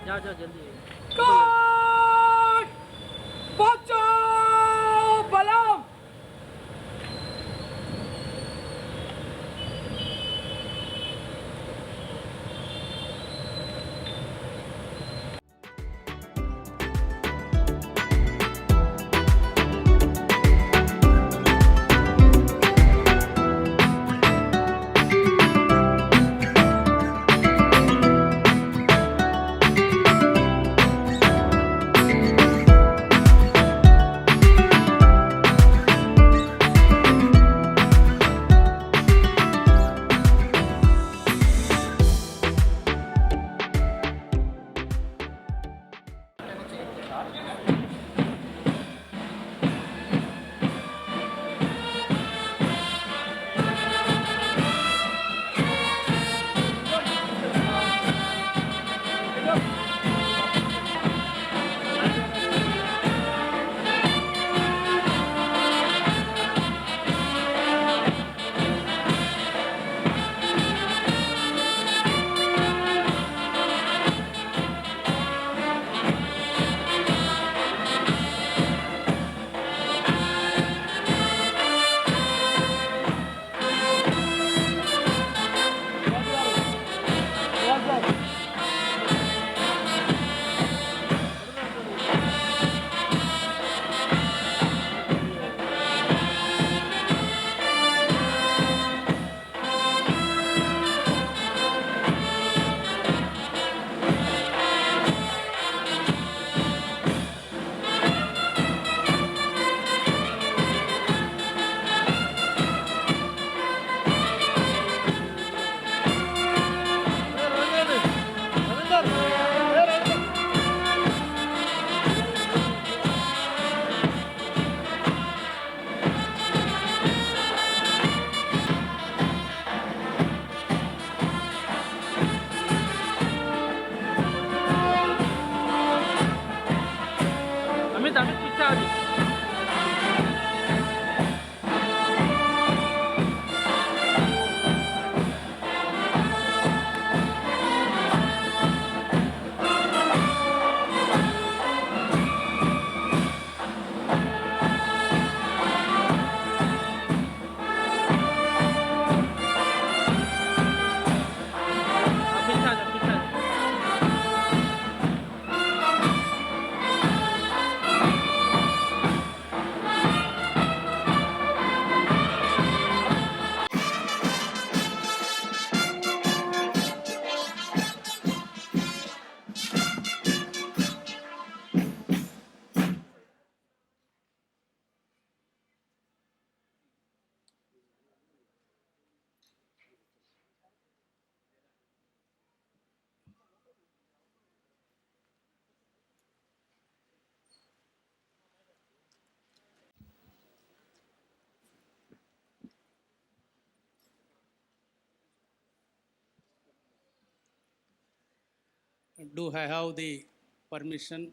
जाओ जाओ जल्दी। God! बचाओ बलम! अमित पीछे आ जी। Do I have the permission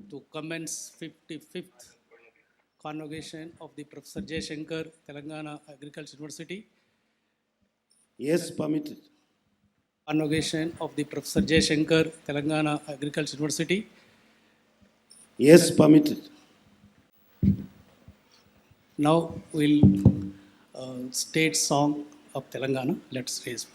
to commence 55th Convocation of the Professor J. Shankar, Telangana Agriculture University? Yes, permitted. Convocation of the Professor J. Shankar, Telangana Agriculture University. Yes, permitted. Now we'll state song of Telangana. Let's raise.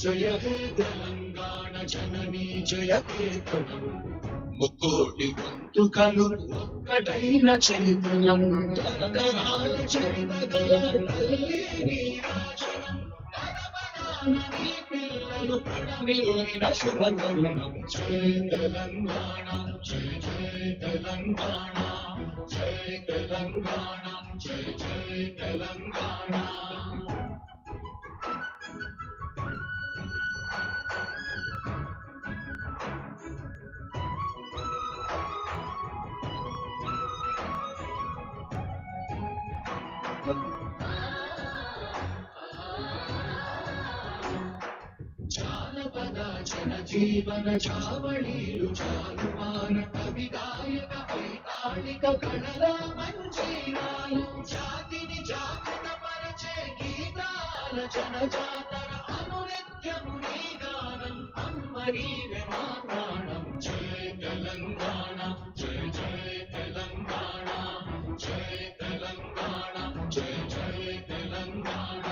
జయ హే తెలంగాణ జననీ జయ కేతనం ముక్కోటి గొంతుకలు ఒక్కటైన చైతన్యం తరతరాల చరితగలం పిల్లలు పడవేలిన శుభగమనం జయ తెలంగాణ జయ జయ తెలంగాణ జయ తెలంగాణ జయ జయ తెలంగాణ జనజీవన చావళీలు చాలువాన కవి గాయక వైతాళిక కళల మంజీరాలు జాతిని జాగృత పరిచే గీతాల జనజాతర అనునిత్యము నీ గానం అమ్మ నీవే మా ప్రాణం జయ తెలంగాణ జయ జయ తెలంగాణ జయ తెలంగాణ జయ జయ తెలంగాణ.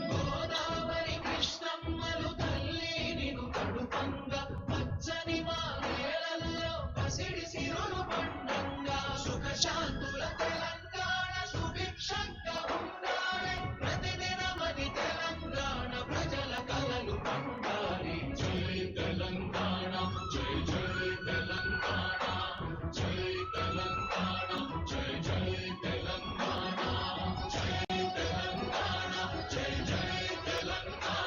గోదావరి కృష్ణమ్మలు తల్లి నిను కడుపంగా పచ్చని మా నేలల్లో పసిడి సిరులు పండంగా సుఖ శాంతుల తెలంగాణ సుభిక్షంగా ఉండాలి ప్రతిదినమది తెలంగాణ ప్రజల కలలు పండాలి జై తెలంగాణ జై జై తెలంగాణ జై తెలంగాణ జై జై తెలంగాణ జై తెలంగాణ జై జై తెలంగాణ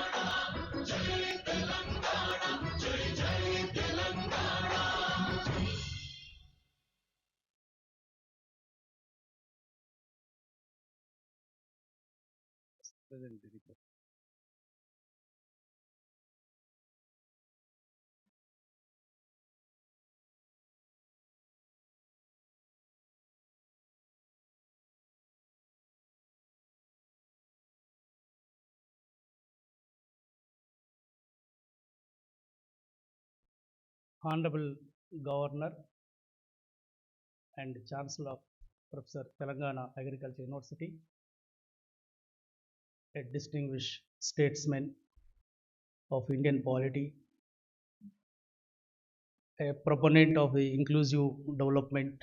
జై తెలంగాణ జై జై Telangana. Honorable Governor and Chancellor of Professor Telangana Agriculture University, a distinguished statesman of Indian polity, a proponent of the inclusive development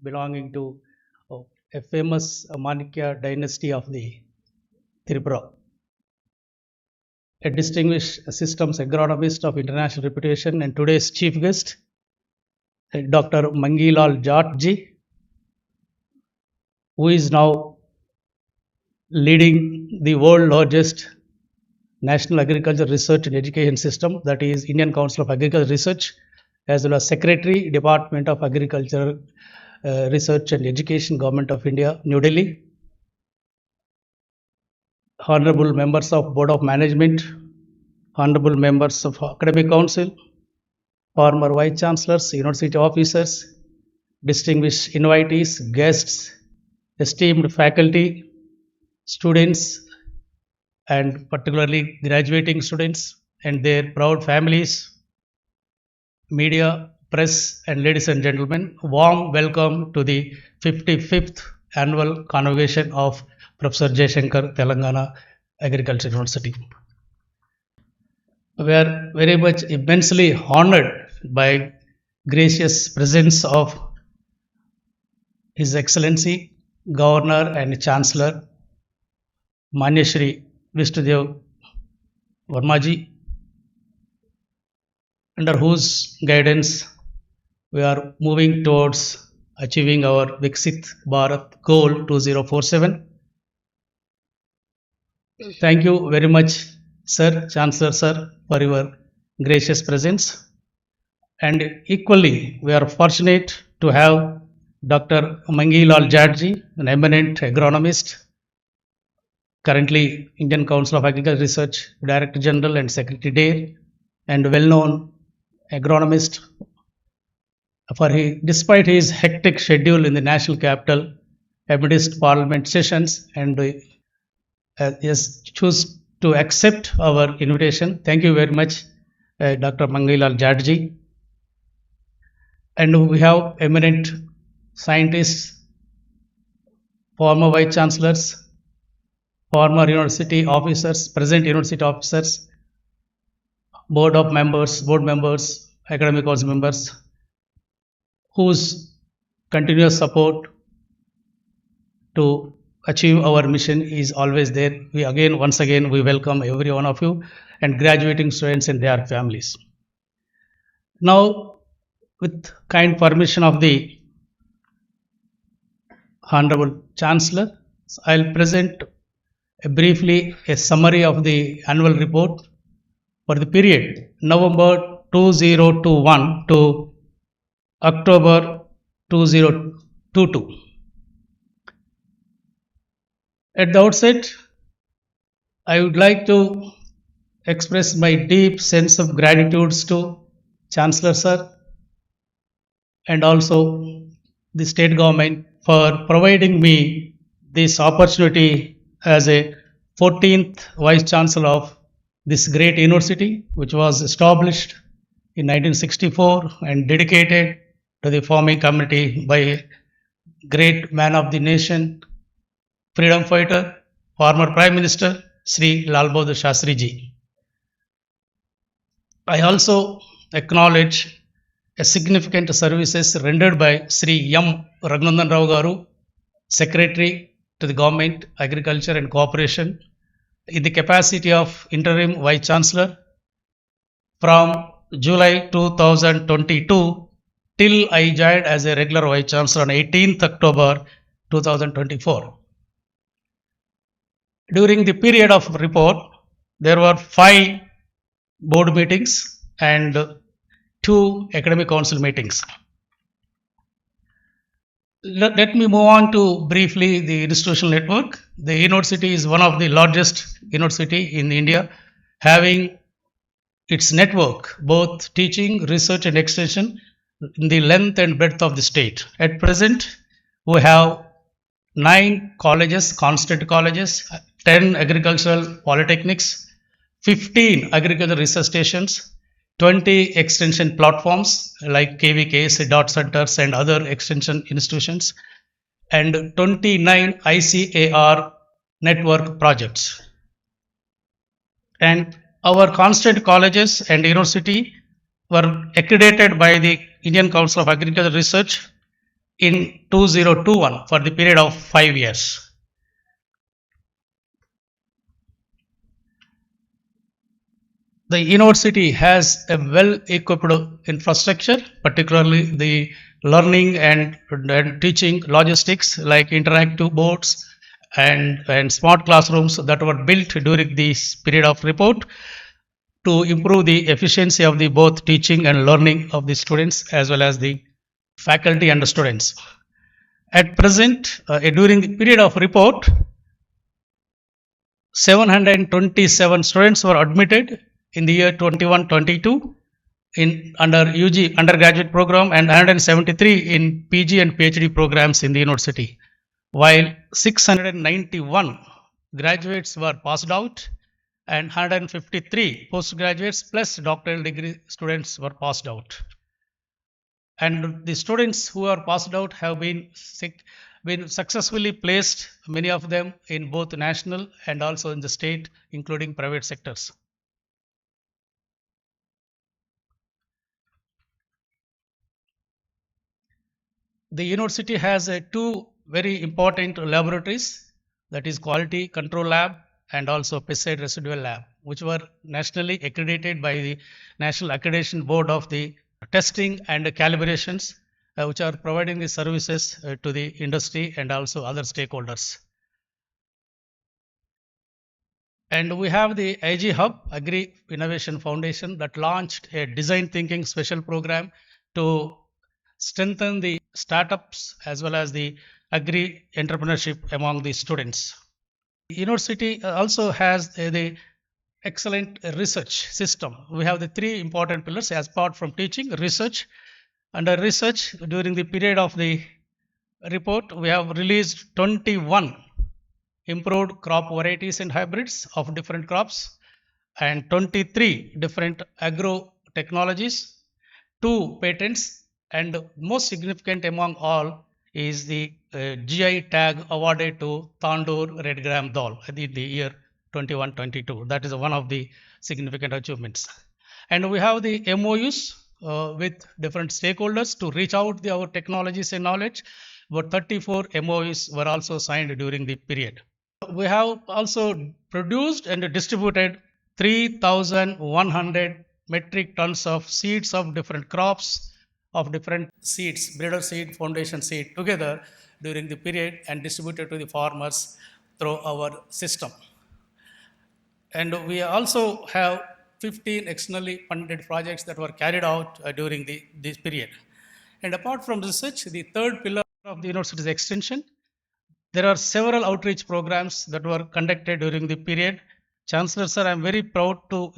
belonging to a famous Manikya dynasty of the Tripura, a distinguished systems agronomist of international reputation, and today's chief guest, Dr. Mangilal Jatji, who is now leading the world largest national agriculture research and education system, that is Indian Council of Agriculture Research, as well as Secretary, Department of Agriculture Research and Education, Government of India, New Delhi. Honorable members of Board of Management, honorable members of Academic Council, former Vice Chancellors, University officers, distinguished invitees, guests, esteemed faculty, students, and particularly graduating students and their proud families, media, press, and ladies and gentlemen, warm welcome to the 55th annual Convocation of Professor Jaishankar, Telangana Agriculture University. We are very much immensely honored by gracious presence of His Excellency Governor and Chancellor Manya Shri Vishnudev Varmaji, under whose guidance we are moving towards achieving our Viksit Bharat goal 2047. Thank you very much, Sir, Chancellor Sir, for your gracious presence. And equally, we are fortunate to have Dr. Mangilal Jatji, an eminent agronomist, currently Indian Council of Agriculture Research Director General and Secretary DARE, and well-known agronomist. Despite his hectic schedule in the national capital, amidst parliament sessions, and has choose to accept our invitation. Thank you very much, Dr. Mangilal Jatji. And we have eminent scientists, former vice chancellors, former university officers, present university officers, board members, academic council members, whose continuous support to achieve our mission is always there. Once again, we welcome every one of you and graduating students and their families. Now, with kind permission of the Honorable Chancellor, I'll present briefly a summary of the annual report for the period November 2021 to October 2022. At the outset, I would like to express my deep sense of gratitude to Chancellor Sir and also the state government for providing me this opportunity as a 14th Vice Chancellor of this great university, which was established in 1964 and dedicated to the farming community by a great man of the nation, freedom fighter, former Prime Minister, Sri Lal Bahadur Shastri ji. I also acknowledge a significant services rendered by Sri M. Raghunandan Rao Garu, Secretary to the Government, Agriculture and Cooperation, in the capacity of Interim Vice Chancellor from July 2022 till I joined as a regular Vice Chancellor on 18th October 2024. During the period of report, there were 5 board meetings and 2 academic council meetings. Let me move on to briefly the institutional network. The university is one of the largest university in India, having its network, both teaching, research and extension in the length and breadth of the state. At present, we have 9 colleges, constant colleges, 10 agricultural polytechnics, 15 agricultural research stations, 20 extension platforms like KVKs, dot centers and other extension institutions, and 29 ICAR network projects. And our constant colleges and university were accredited by the Indian Council of Agricultural Research in 2021 for the period of 5 years. The university has a well-equipped infrastructure, particularly the learning and teaching logistics like interactive boards and smart classrooms that were built during this period of report to improve the efficiency of the both teaching and learning of the students as well as the faculty and the students. At present, during the period of report, 727 students were admitted in the year 21-22 in under UG undergraduate program and 173 in PG and PhD programs in the university, while 691 graduates were passed out and 153 postgraduates plus doctoral degree students were passed out. And the students who are passed out have been successfully placed, many of them in both national and also in the state, including private sectors. The university has 2 very important laboratories, that is Quality Control Lab and also Pesticide Residual Lab, which were nationally accredited by the National Accreditation Board of the testing and calibrations, which are providing the services to the industry and also other stakeholders. And we have the IG Hub, Agri Innovation Foundation, that launched a design thinking special program to strengthen the startups as well as the agri entrepreneurship among the students. The university also has the excellent research system. We have the 3 important pillars as apart from teaching, research. Under research, during the period of the report, we have released 21 improved crop varieties and hybrids of different crops and 23 different agro technologies, 2 patents, and most significant among all is the GI tag awarded to Tandoor Red Gram Dal in the year 21-22. That is one of the significant achievements. And we have the MOUs with different stakeholders to reach out our technologies and knowledge. About 34 MOUs were also signed during the period. We have also produced and distributed 3,100 metric tons of seeds of different crops, of different seeds, breeder seed, foundation seed together during the period and distributed to the farmers through our system. And we also have 15 externally funded projects that were carried out during this period. And apart from research, the third pillar of the university's extension, there are several outreach programs that were conducted during the period. Chancellor sir, I am very proud to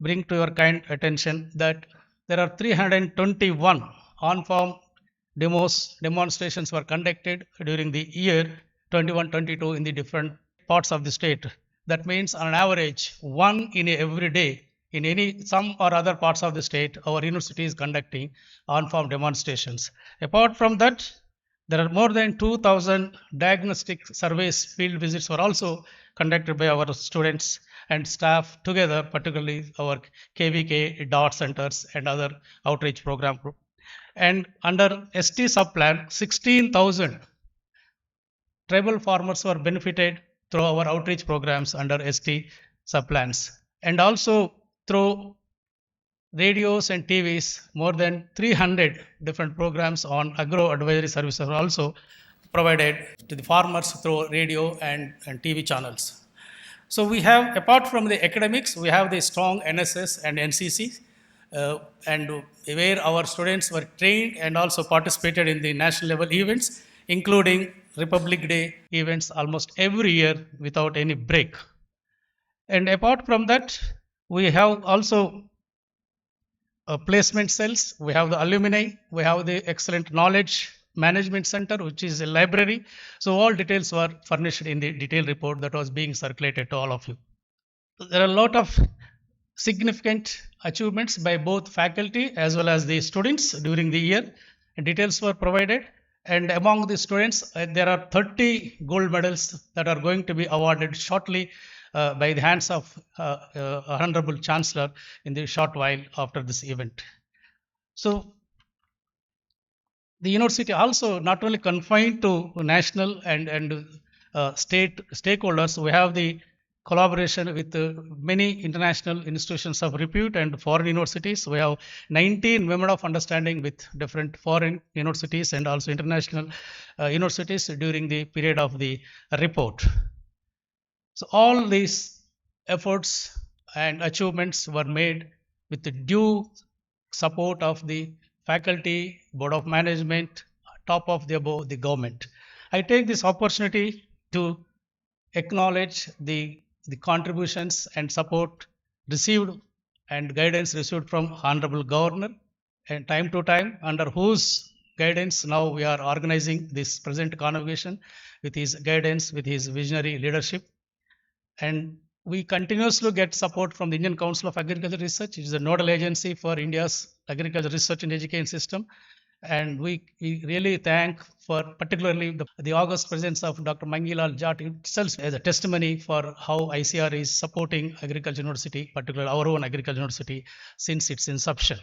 bring to your kind attention that there are 321 on-farm demonstrations were conducted during the year 21-22 in the different parts of the state. That means on average, one in every day in some or other parts of the state, our university is conducting on-farm demonstrations. Apart from that, there are more than 2,000 diagnostic surveys, field visits were also conducted by our students and staff together, particularly our KVK, DOT centers and other outreach program. And under ST subplan, 16,000 tribal farmers were benefited through our outreach programs under ST subplans. And also through radios and TVs, more than 300 different programs on agro advisory services are also provided to the farmers through radio and TV channels. So we have, apart from the academics, we have the strong NSS and NCC, and where our students were trained and also participated in the national level events, including Republic Day events almost every year without any break. And apart from that, we have also placement cells, we have the alumni, we have the excellent knowledge management center, which is a library. So all details were furnished in the detailed report that was being circulated to all of you. There are a lot of significant achievements by both faculty as well as the students during the year. And details were provided. And among the students, there are 30 gold medals that are going to be awarded shortly by the hands of Honorable Chancellor in the short while after this event. So the university also not only confined to national and state stakeholders, we have the collaboration with many international institutions of repute and foreign universities. We have 19 Memorandum of Understanding with different foreign universities and also international universities during the period of the report. So all these efforts and achievements were made with the due support of the faculty, board of management, top of the above, the government. I take this opportunity to acknowledge the contributions and support received and guidance received from Honorable Governor, and time to time, under whose guidance now we are organizing this present convocation, with his guidance, with his visionary leadership. And we continuously get support from the Indian Council of Agriculture Research. It is the nodal agency for India's agriculture research and education system. And we really thank for particularly the august presence of Dr. Mangilal Jat itself as a testimony for how ICR is supporting Agriculture University, particularly our own Agriculture University, since its inception.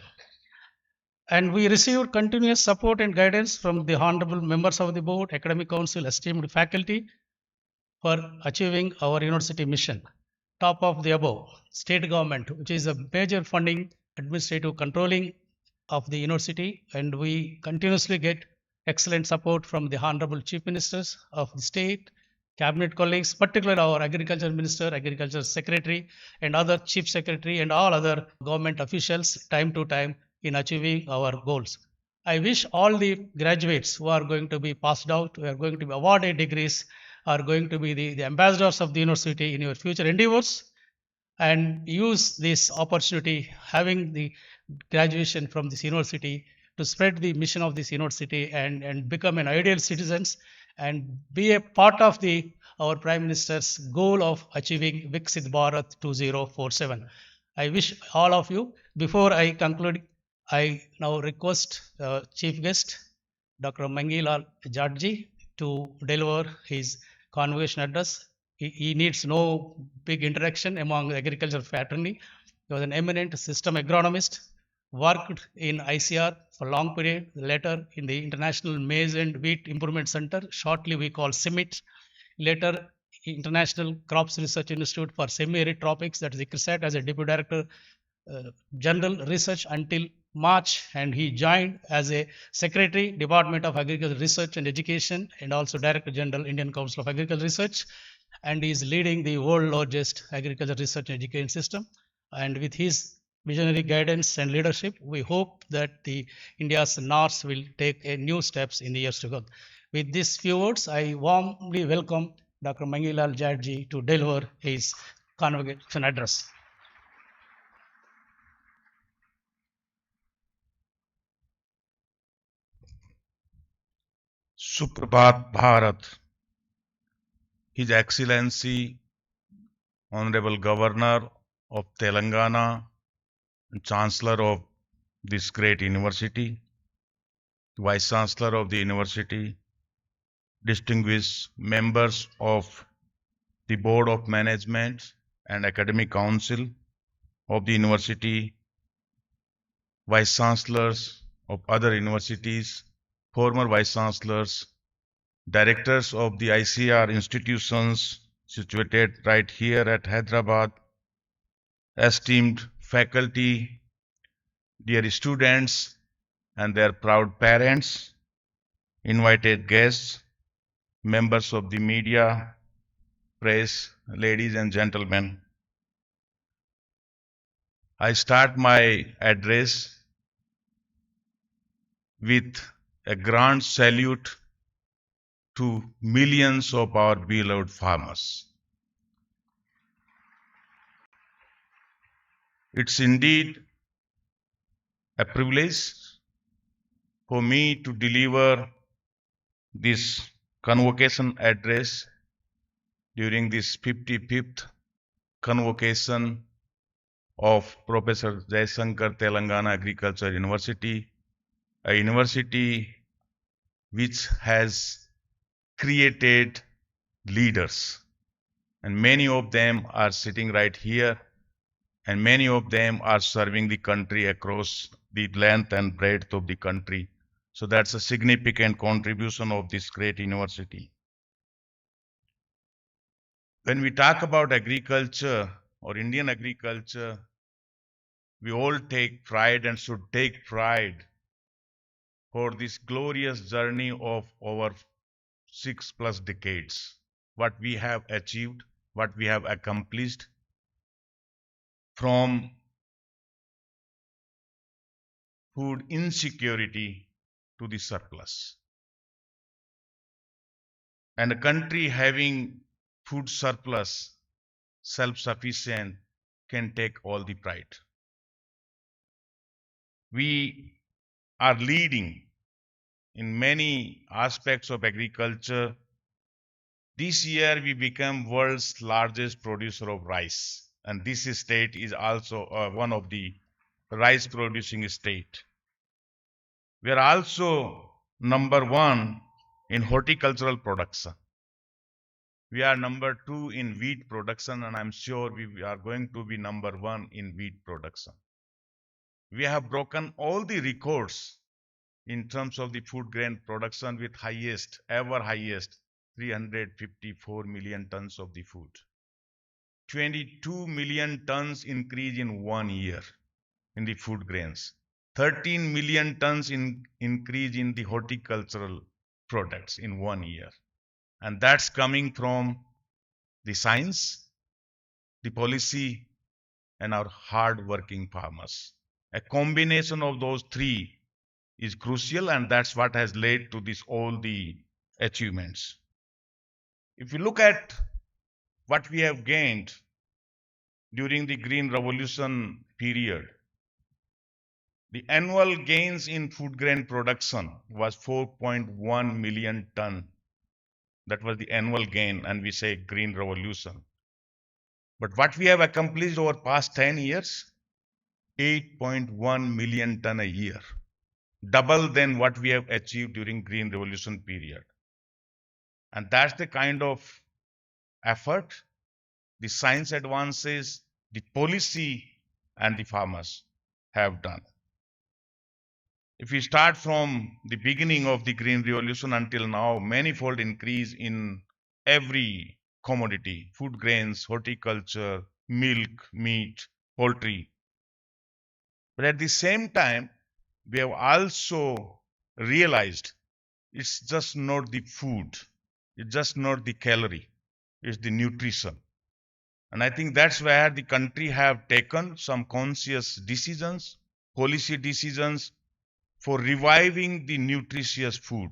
And we received continuous support and guidance from the honorable members of the board, academic council, esteemed faculty for achieving our university mission. Top of the above, state government, which is a major funding, administrative controlling of the university, and we continuously get excellent support from the honorable chief ministers of the state, cabinet colleagues, particularly our agriculture minister, agriculture secretary, and other chief secretary and all other government officials time to time in achieving our goals. I wish all the graduates who are going to be passed out, who are going to be awarded degrees, are going to be the ambassadors of the university in your future endeavors, and use this opportunity, having the graduation from this university, to spread the mission of this university and become an ideal citizens and be a part of our Prime Minister's goal of achieving Viksit Bharat 2047. I wish all of you. Before I conclude, I now request Chief Guest Dr. Mangilal Jatji to deliver his convocation address. He needs no big introduction among the agriculture fraternity. He was an eminent system agronomist, worked in ICR for a long period, later in the International Maize and Wheat Improvement Center, shortly we call CIMIT, later International Crops Research Institute for Semi-Arid Tropics, that is ICRISAT, as a Deputy Director General Research until March, and he joined as a Secretary, Department of Agriculture Research and Education, and also Director General, Indian Council of Agriculture Research. and is leading the world largest agriculture research and education system. And with his visionary guidance and leadership, we hope that the India's North will take a new steps in the years to come. With these few words, I warmly welcome Dr. Mangilal Jadji to deliver his convocation address. Suprabhat Bharat, His Excellency, Honorable Governor of Telangana, and Chancellor of this great university, Vice Chancellor of the university, distinguished members of the Board of Management and Academic Council of the university, Vice Chancellors of other universities, former Vice Chancellors, Directors of the ICR institutions situated right here at Hyderabad, esteemed faculty, dear students and their proud parents, invited guests, members of the media, press, ladies and gentlemen. I start my address with a grand salute to millions of our beloved farmers. It's indeed a privilege for me to deliver this convocation address during this 55th convocation of Professor Jaishankar Telangana Agriculture University, a university which has created leaders, and many of them are sitting right here, and many of them are serving the country across the length and breadth of the country. So that's a significant contribution of this great university. When we talk about agriculture or Indian agriculture, we all take pride and should take pride for this glorious journey of over 6+ decades. What we have achieved, what we have accomplished from food insecurity to the surplus. And a country having food surplus, self-sufficient, can take all the pride. We are leading in many aspects of agriculture. This year we became world's largest producer of rice, and this state is also one of the rice producing state. We are also number 1 in horticultural production. We are number 2 in wheat production, and I'm sure we are going to be number 1 in wheat production. We have broken all the records in terms of the food grain production with highest, ever highest, 354 million tons of the food. 22 million tons increase in 1 year in the food grains. 13 million tons increase in the horticultural products in 1 year. And that's coming from the science, the policy, and our hard-working farmers. A combination of those three is crucial, and that's what has led to all the achievements. If you look at what we have gained during the Green Revolution period, the annual gains in food grain production was 4.1 million ton. That was the annual gain, and we say Green Revolution. But what we have accomplished over past 10 years, 8.1 million ton a year, double than what we have achieved during Green Revolution period. And that's the kind of effort the science advances, the policy, and the farmers have done. If we start from the beginning of the Green Revolution until now, manifold increase in every commodity, food grains, horticulture, milk, meat, poultry. But at the same time, we have also realized it's just not the food, it's just not the calorie. is the nutrition. And I think that's where the country have taken some conscious decisions, policy decisions for reviving the nutritious food.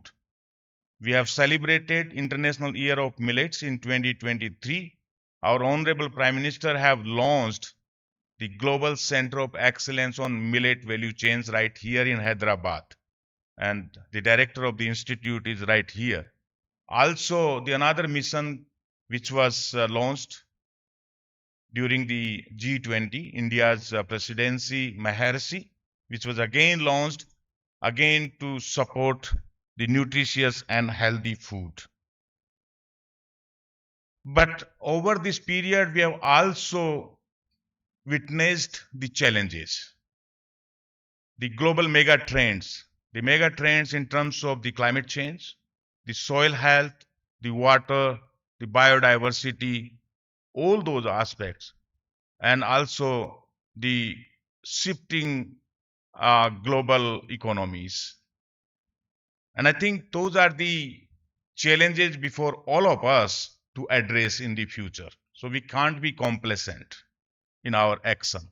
We have celebrated International Year of Millets in 2023. Our Honorable Prime Minister have launched the Global Center of Excellence on Millet Value Chains right here in Hyderabad. And the director of the institute is right here. Also, the another mission which was launched during the G20, India's presidency, Maharshi, which was again launched again to support the nutritious and healthy food. But over this period, we have also witnessed the challenges, the global mega trends, in terms of the climate change, the soil health, the water, the biodiversity, all those aspects, and also the shifting global economies. And I think those are the challenges before all of us to address in the future. So we can't be complacent in our action.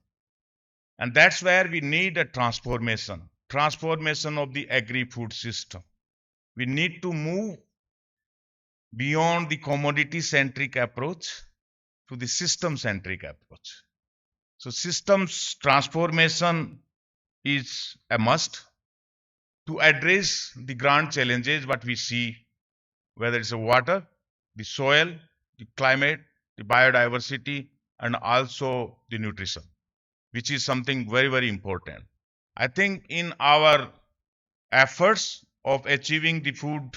And that's where we need a transformation of the agri-food system. We need to move beyond the commodity-centric approach to the system-centric approach. So systems transformation is a must to address the grand challenges what we see, whether it's the water, the soil, the climate, the biodiversity, and also the nutrition, which is something very, very important. I think in our efforts of achieving the food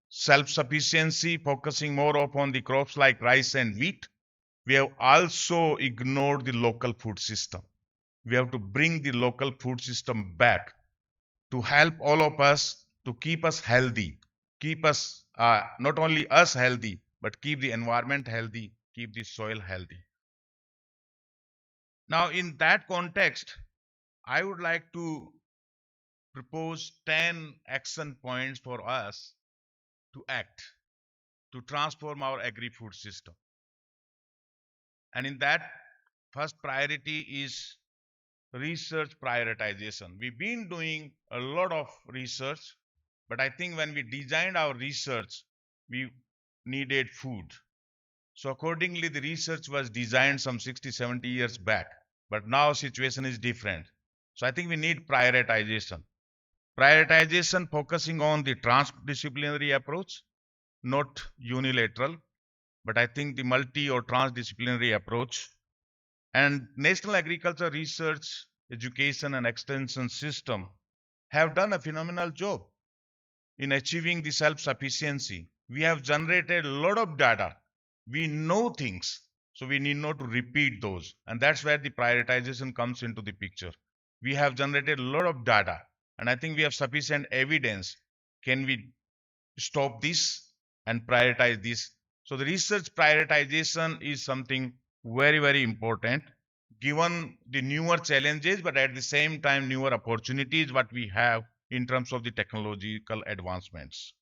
self-sufficiency, focusing more upon the crops like rice and wheat, we have also ignored the local food system. We have to bring the local food system back to help all of us to keep us healthy, keep us not only us healthy, but keep the environment healthy, keep the soil healthy. Now, in that context, I would like to propose 10 action points for us to act to transform our agri-food system. And in that, first priority is research prioritization. We've been doing a lot of research, but I think when we designed our research, we needed food. So accordingly, the research was designed some 60, 70 years back, but now situation is different. So I think we need prioritization. Prioritization focusing on the transdisciplinary approach, not unilateral, but I think the multi or transdisciplinary approach. And National Agriculture Research, Education and Extension System have done a phenomenal job in achieving the self-sufficiency. We have generated a lot of data. We know things, so we need not to repeat those. And that's where the prioritization comes into the picture. We have generated a lot of data, and I think we have sufficient evidence. Can we stop this and prioritize this? So the research prioritization is something very, very important, given the newer challenges, but at the same time, newer opportunities what we have in terms of the technological advancements.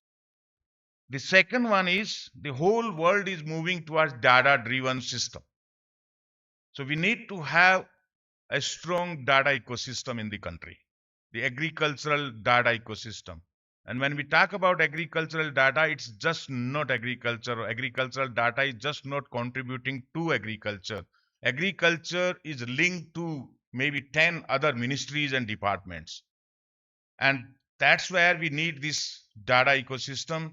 The second one is the whole world is moving towards data-driven system. So we need to have a strong data ecosystem in the country, the agricultural data ecosystem. And when we talk about agricultural data, it's just not agriculture. Agricultural data is just not contributing to agriculture. Agriculture is linked to maybe 10 other ministries and departments. And that's where we need this data ecosystem.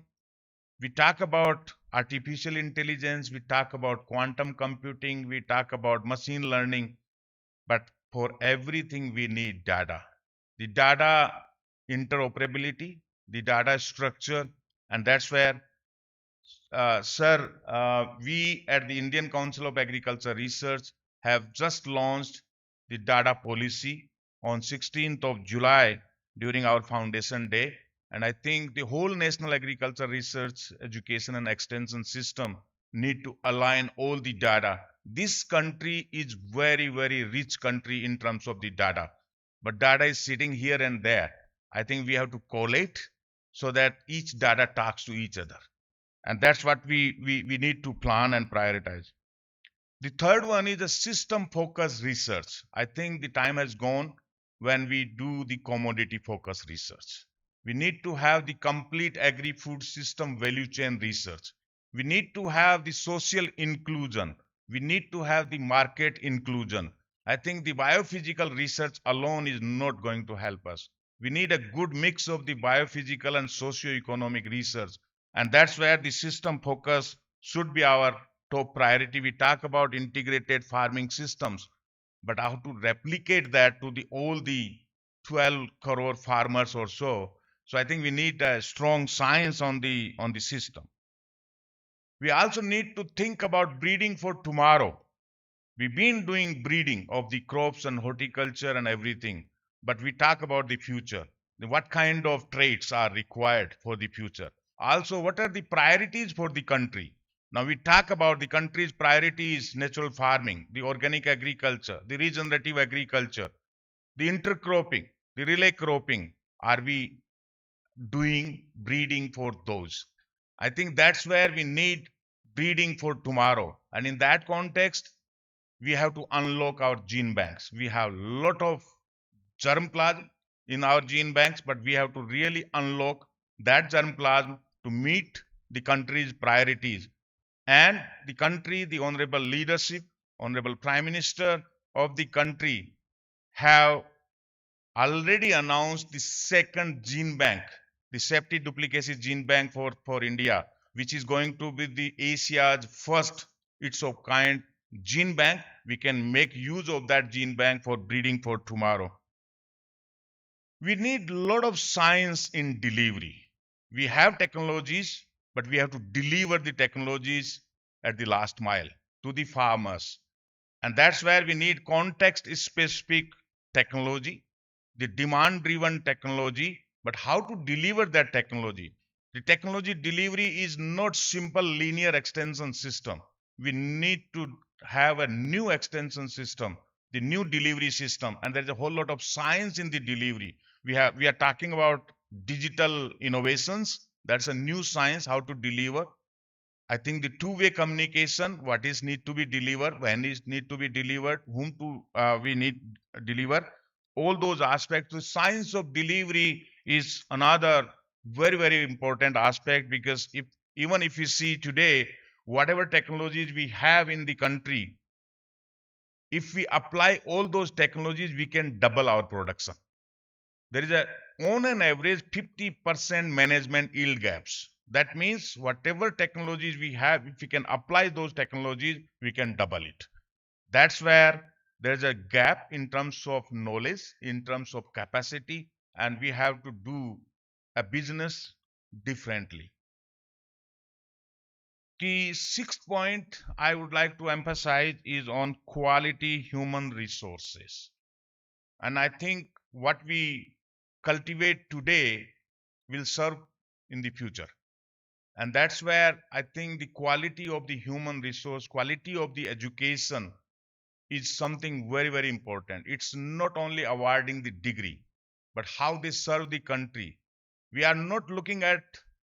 We talk about artificial intelligence, we talk about quantum computing, we talk about machine learning, but for everything we need data. The data interoperability, the data structure, and that's where, we at the Indian Council of Agriculture Research have just launched the data policy on 16th of July during our foundation day. And I think the whole National Agriculture Research, Education and Extension System need to align all the data. This country is very, very rich country in terms of the data, but data is sitting here and there. I think we have to collate so that each data talks to each other. And that's what we need to plan and prioritize. The third one is the system focused research. I think the time has gone when we do the commodity focused research. We need to have the complete agri food system value chain research. We need to have the social inclusion. We need to have the market inclusion. I think the biophysical research alone is not going to help us. We need a good mix of the biophysical and socio-economic research. And that's where the system focus should be our top priority. We talk about integrated farming systems, but how to replicate that to the all the 12 crore farmers or so. So I think we need a strong science on the system. We also need to think about breeding for tomorrow. We've been doing breeding of the crops and horticulture and everything, but we talk about the future. What kind of traits are required for the future? Also, what are the priorities for the country? Now, we talk about the country's priorities: natural farming, the organic agriculture, the regenerative agriculture, the intercropping, the relay cropping. Are we doing breeding for those? I think that's where we need breeding for tomorrow. And in that context, we have to unlock our gene banks. We have a lot of germplasm in our gene banks, but we have to really unlock that germplasm to meet the country's priorities. And the country, the honorable leadership, honorable prime minister of the country have already announced the second gene bank, the safety duplicacy gene bank for India, which is going to be the Asia's first its of kind gene bank. We can make use of that gene bank for breeding for tomorrow. We need a lot of science in delivery. We have technologies, but we have to deliver the technologies at the last mile to the farmers. And that's where we need context specific technology, the demand driven technology, but how to deliver that technology. The technology delivery is not simple linear extension system. We need to have a new extension system, the new delivery system, and there's a whole lot of science in the delivery. We are talking about digital innovations. That's a new science how to deliver. I think the two-way communication, what is need to be delivered, when is need to be delivered, whom to we need deliver, all those aspects. The science of delivery is another very important aspect, because if even if you see today, whatever technologies we have in the country, if we apply all those technologies, we can double our production. There is a on an average 50% management yield gaps. That means whatever technologies we have, if we can apply those technologies, we can double it. That's where there's a gap in terms of knowledge, in terms of capacity, and we have to do a business differently. The sixth point I would like to emphasize is on quality human resources. And I think what we cultivate today will serve in the future. And that's where I think the quality of the human resource, quality of the education is something very important. It's not only awarding the degree, but how they serve the country. We are not looking at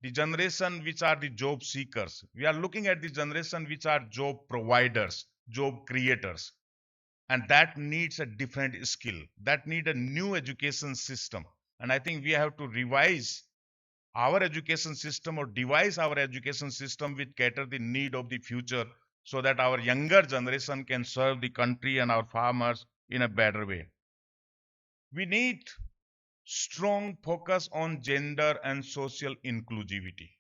the generation which are the job seekers. We are looking at the generation which are job providers, job creators. And that needs a different skill. That need a new education system. And I think we have to revise our education system or devise our education system which cater the need of the future, so that our younger generation can serve the country and our farmers in a better way. We need strong focus on gender and social inclusivity.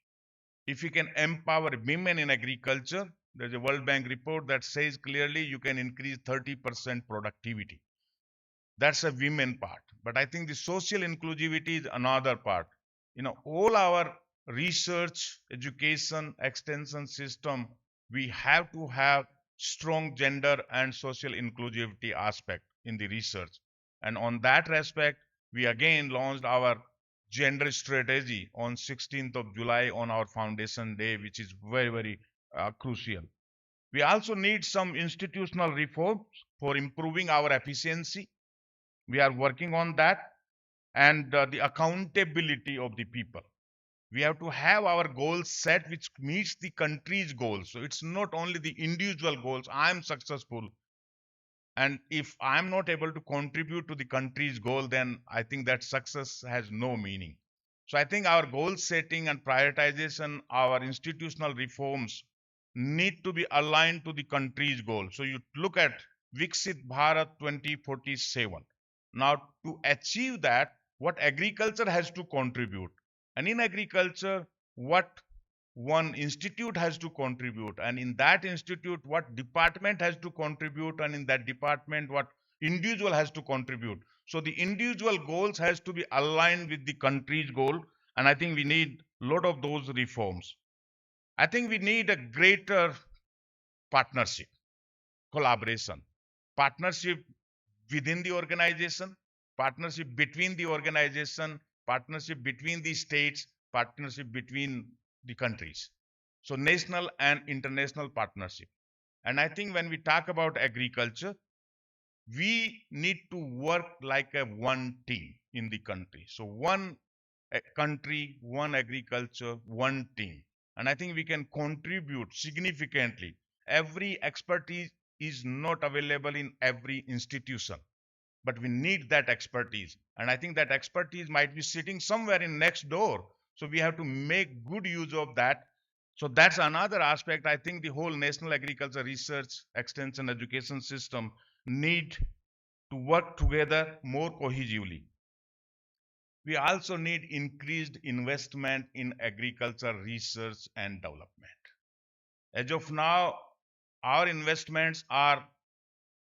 If you can empower women in agriculture, there's a World Bank report that says clearly you can increase 30% productivity. That's a women part. But I think the social inclusivity is another part. All our research, education, extension system, we have to have strong gender and social inclusivity aspect in the research. And on that respect, we again launched our gender strategy on 16th of July on our foundation day, which is very crucial. We also need some institutional reforms for improving our efficiency. We are working on that. And the accountability of the people. We have to have our goals set which meets the country's goals. So it's not only the individual goals. I'm successful, and if I'm not able to contribute to the country's goal, then I think that success has no meaning. So I think our goal setting and prioritization, our institutional reforms need to be aligned to the country's goal. So you look at Viksit Bharat 2047. Now, to achieve that, what agriculture has to contribute, and in agriculture, what one institute has to contribute, and in that institute what department has to contribute, and in that department what individual has to contribute. So the individual goals has to be aligned with the country's goal, and I think we need a lot of those reforms. I think we need a greater partnership, collaboration, partnership within the organization, partnership between the organization, partnership between the states, partnership between the countries. So national and international partnership. And I think when we talk about agriculture, we need to work like a one team in the country. So one country, one agriculture, one team. And I think we can contribute significantly. Every expertise is not available in every institution, but we need that expertise, and I think that expertise might be sitting somewhere in next door. So we have to make good use of that. So that's another aspect. I think the whole national agriculture research extension education system need to work together more cohesively. We also need increased investment in agriculture research and development. As of now, our investments are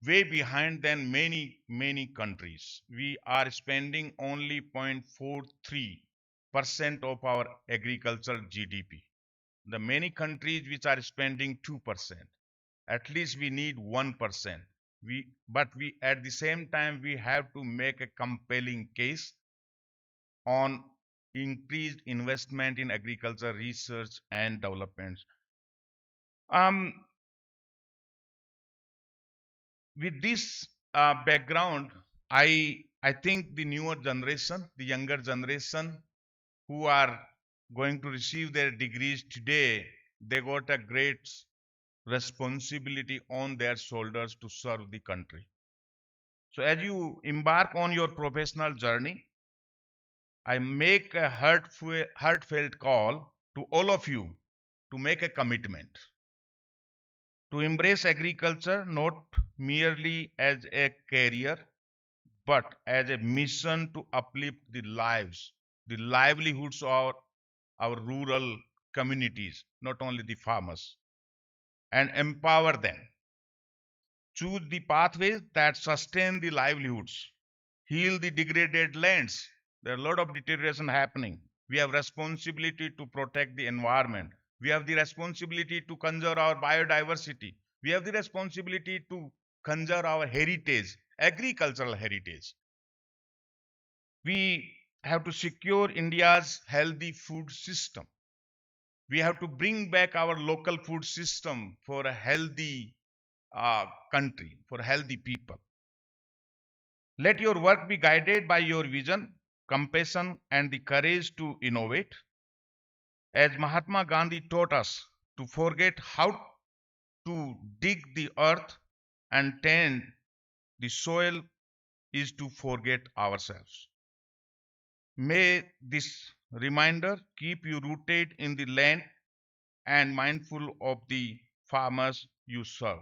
way behind than many countries. We are spending only 0.43% of our agricultural GDP. The many countries which are spending 2%. At least we need 1%. But we at the same time we have to make a compelling case on increased investment in agriculture research and development. Um, with this background, I think the newer generation, the younger generation who are going to receive their degrees today, they got a great responsibility on their shoulders to serve the country. So as you embark on your professional journey, I make a heartfelt call to all of you to make a commitment to embrace agriculture not merely as a career but as a mission to uplift the lives, the livelihoods of our rural communities, not only the farmers, and empower them. Choose the pathways that sustain the livelihoods, heal the degraded lands. There are a lot of deterioration happening. We have responsibility to protect the environment. We have the responsibility to conserve our biodiversity. We have the responsibility to conserve our heritage, agricultural heritage. We have to secure India's healthy food system. We have to bring back our local food system for a healthy country, for healthy people. Let your work be guided by your vision, compassion, and the courage to innovate. As Mahatma Gandhi taught us, to forget how to dig the earth and tend the soil is to forget ourselves. May this reminder keep you rooted in the land and mindful of the farmers you serve.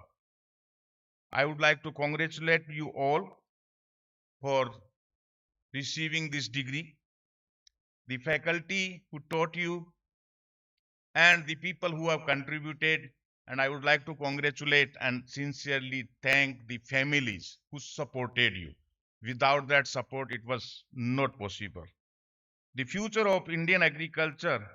I would like to congratulate you all for receiving this degree, the faculty who taught you, and the people who have contributed. And I would like to congratulate and sincerely thank the families who supported you. Without that support, it was not possible. The future of Indian agriculture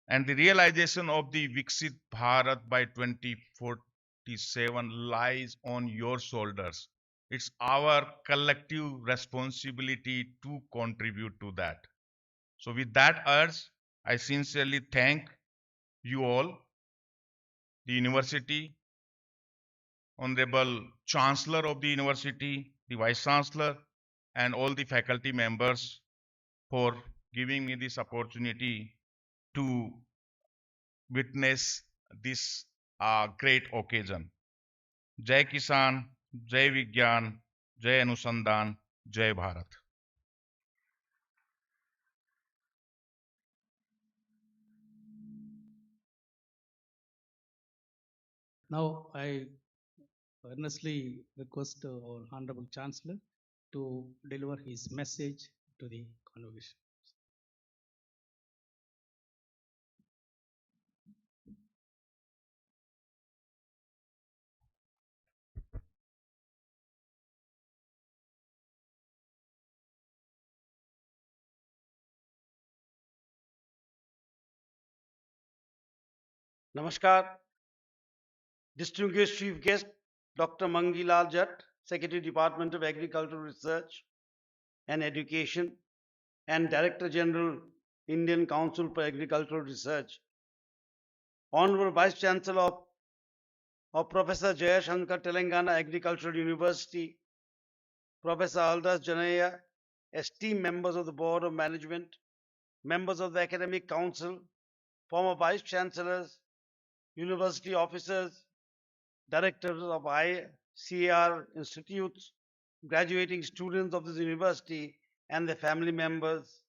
and the realization of the Viksit Bharat by 2047 lies on your shoulders. It's our collective responsibility to contribute to that. So, with that urge, I sincerely thank you all, the university, Honorable Chancellor of the university, the Vice Chancellor, and all the faculty members for giving me this opportunity to witness this great occasion. Jai Kisan, Jai Vigyan, Jai Anusandhan, Jai Bharat. Now I earnestly request our Honorable Chancellor to deliver his message to the Convocation. Namaskar, distinguished chief guest, Dr. Mangilal Jatt, Secretary Department of Agricultural Research and Education and Director General, Indian Council for Agricultural Research, Honorable Vice Chancellor of Professor Jayashankar Telangana Agricultural University, Professor Aldas Janaya, esteemed members of the Board of Management, members of the Academic Council, former Vice Chancellors, university officers, directors of ICAR institutes, graduating students of this university and their family members,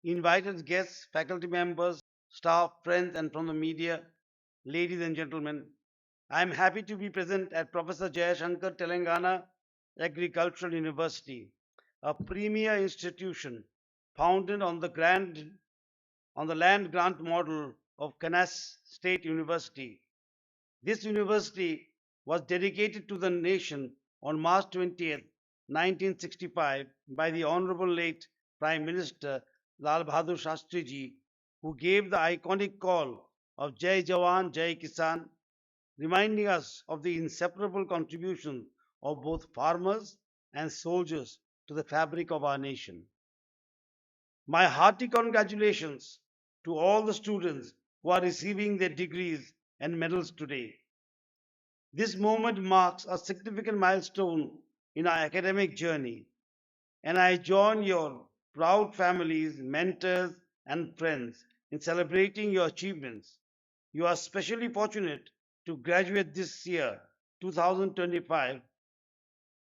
invited guests, faculty members, staff, friends, and from the media, ladies and gentlemen, I am happy to be present at Professor Jayashankar Telangana Agricultural University, a premier institution founded on the land grant model of Kansas State University. This university was dedicated to the nation on March 20th, 1965 by the Honorable late Prime Minister Lal Bahadur Shastri Ji, who gave the iconic call of Jai Jawan, Jai Kisan, reminding us of the inseparable contribution of both farmers and soldiers to the fabric of our nation. My hearty congratulations to all the students who are receiving their degrees and medals today. This moment marks a significant milestone in our academic journey, and I join your proud families, mentors, and friends in celebrating your achievements. You are especially fortunate to graduate this year, 2025,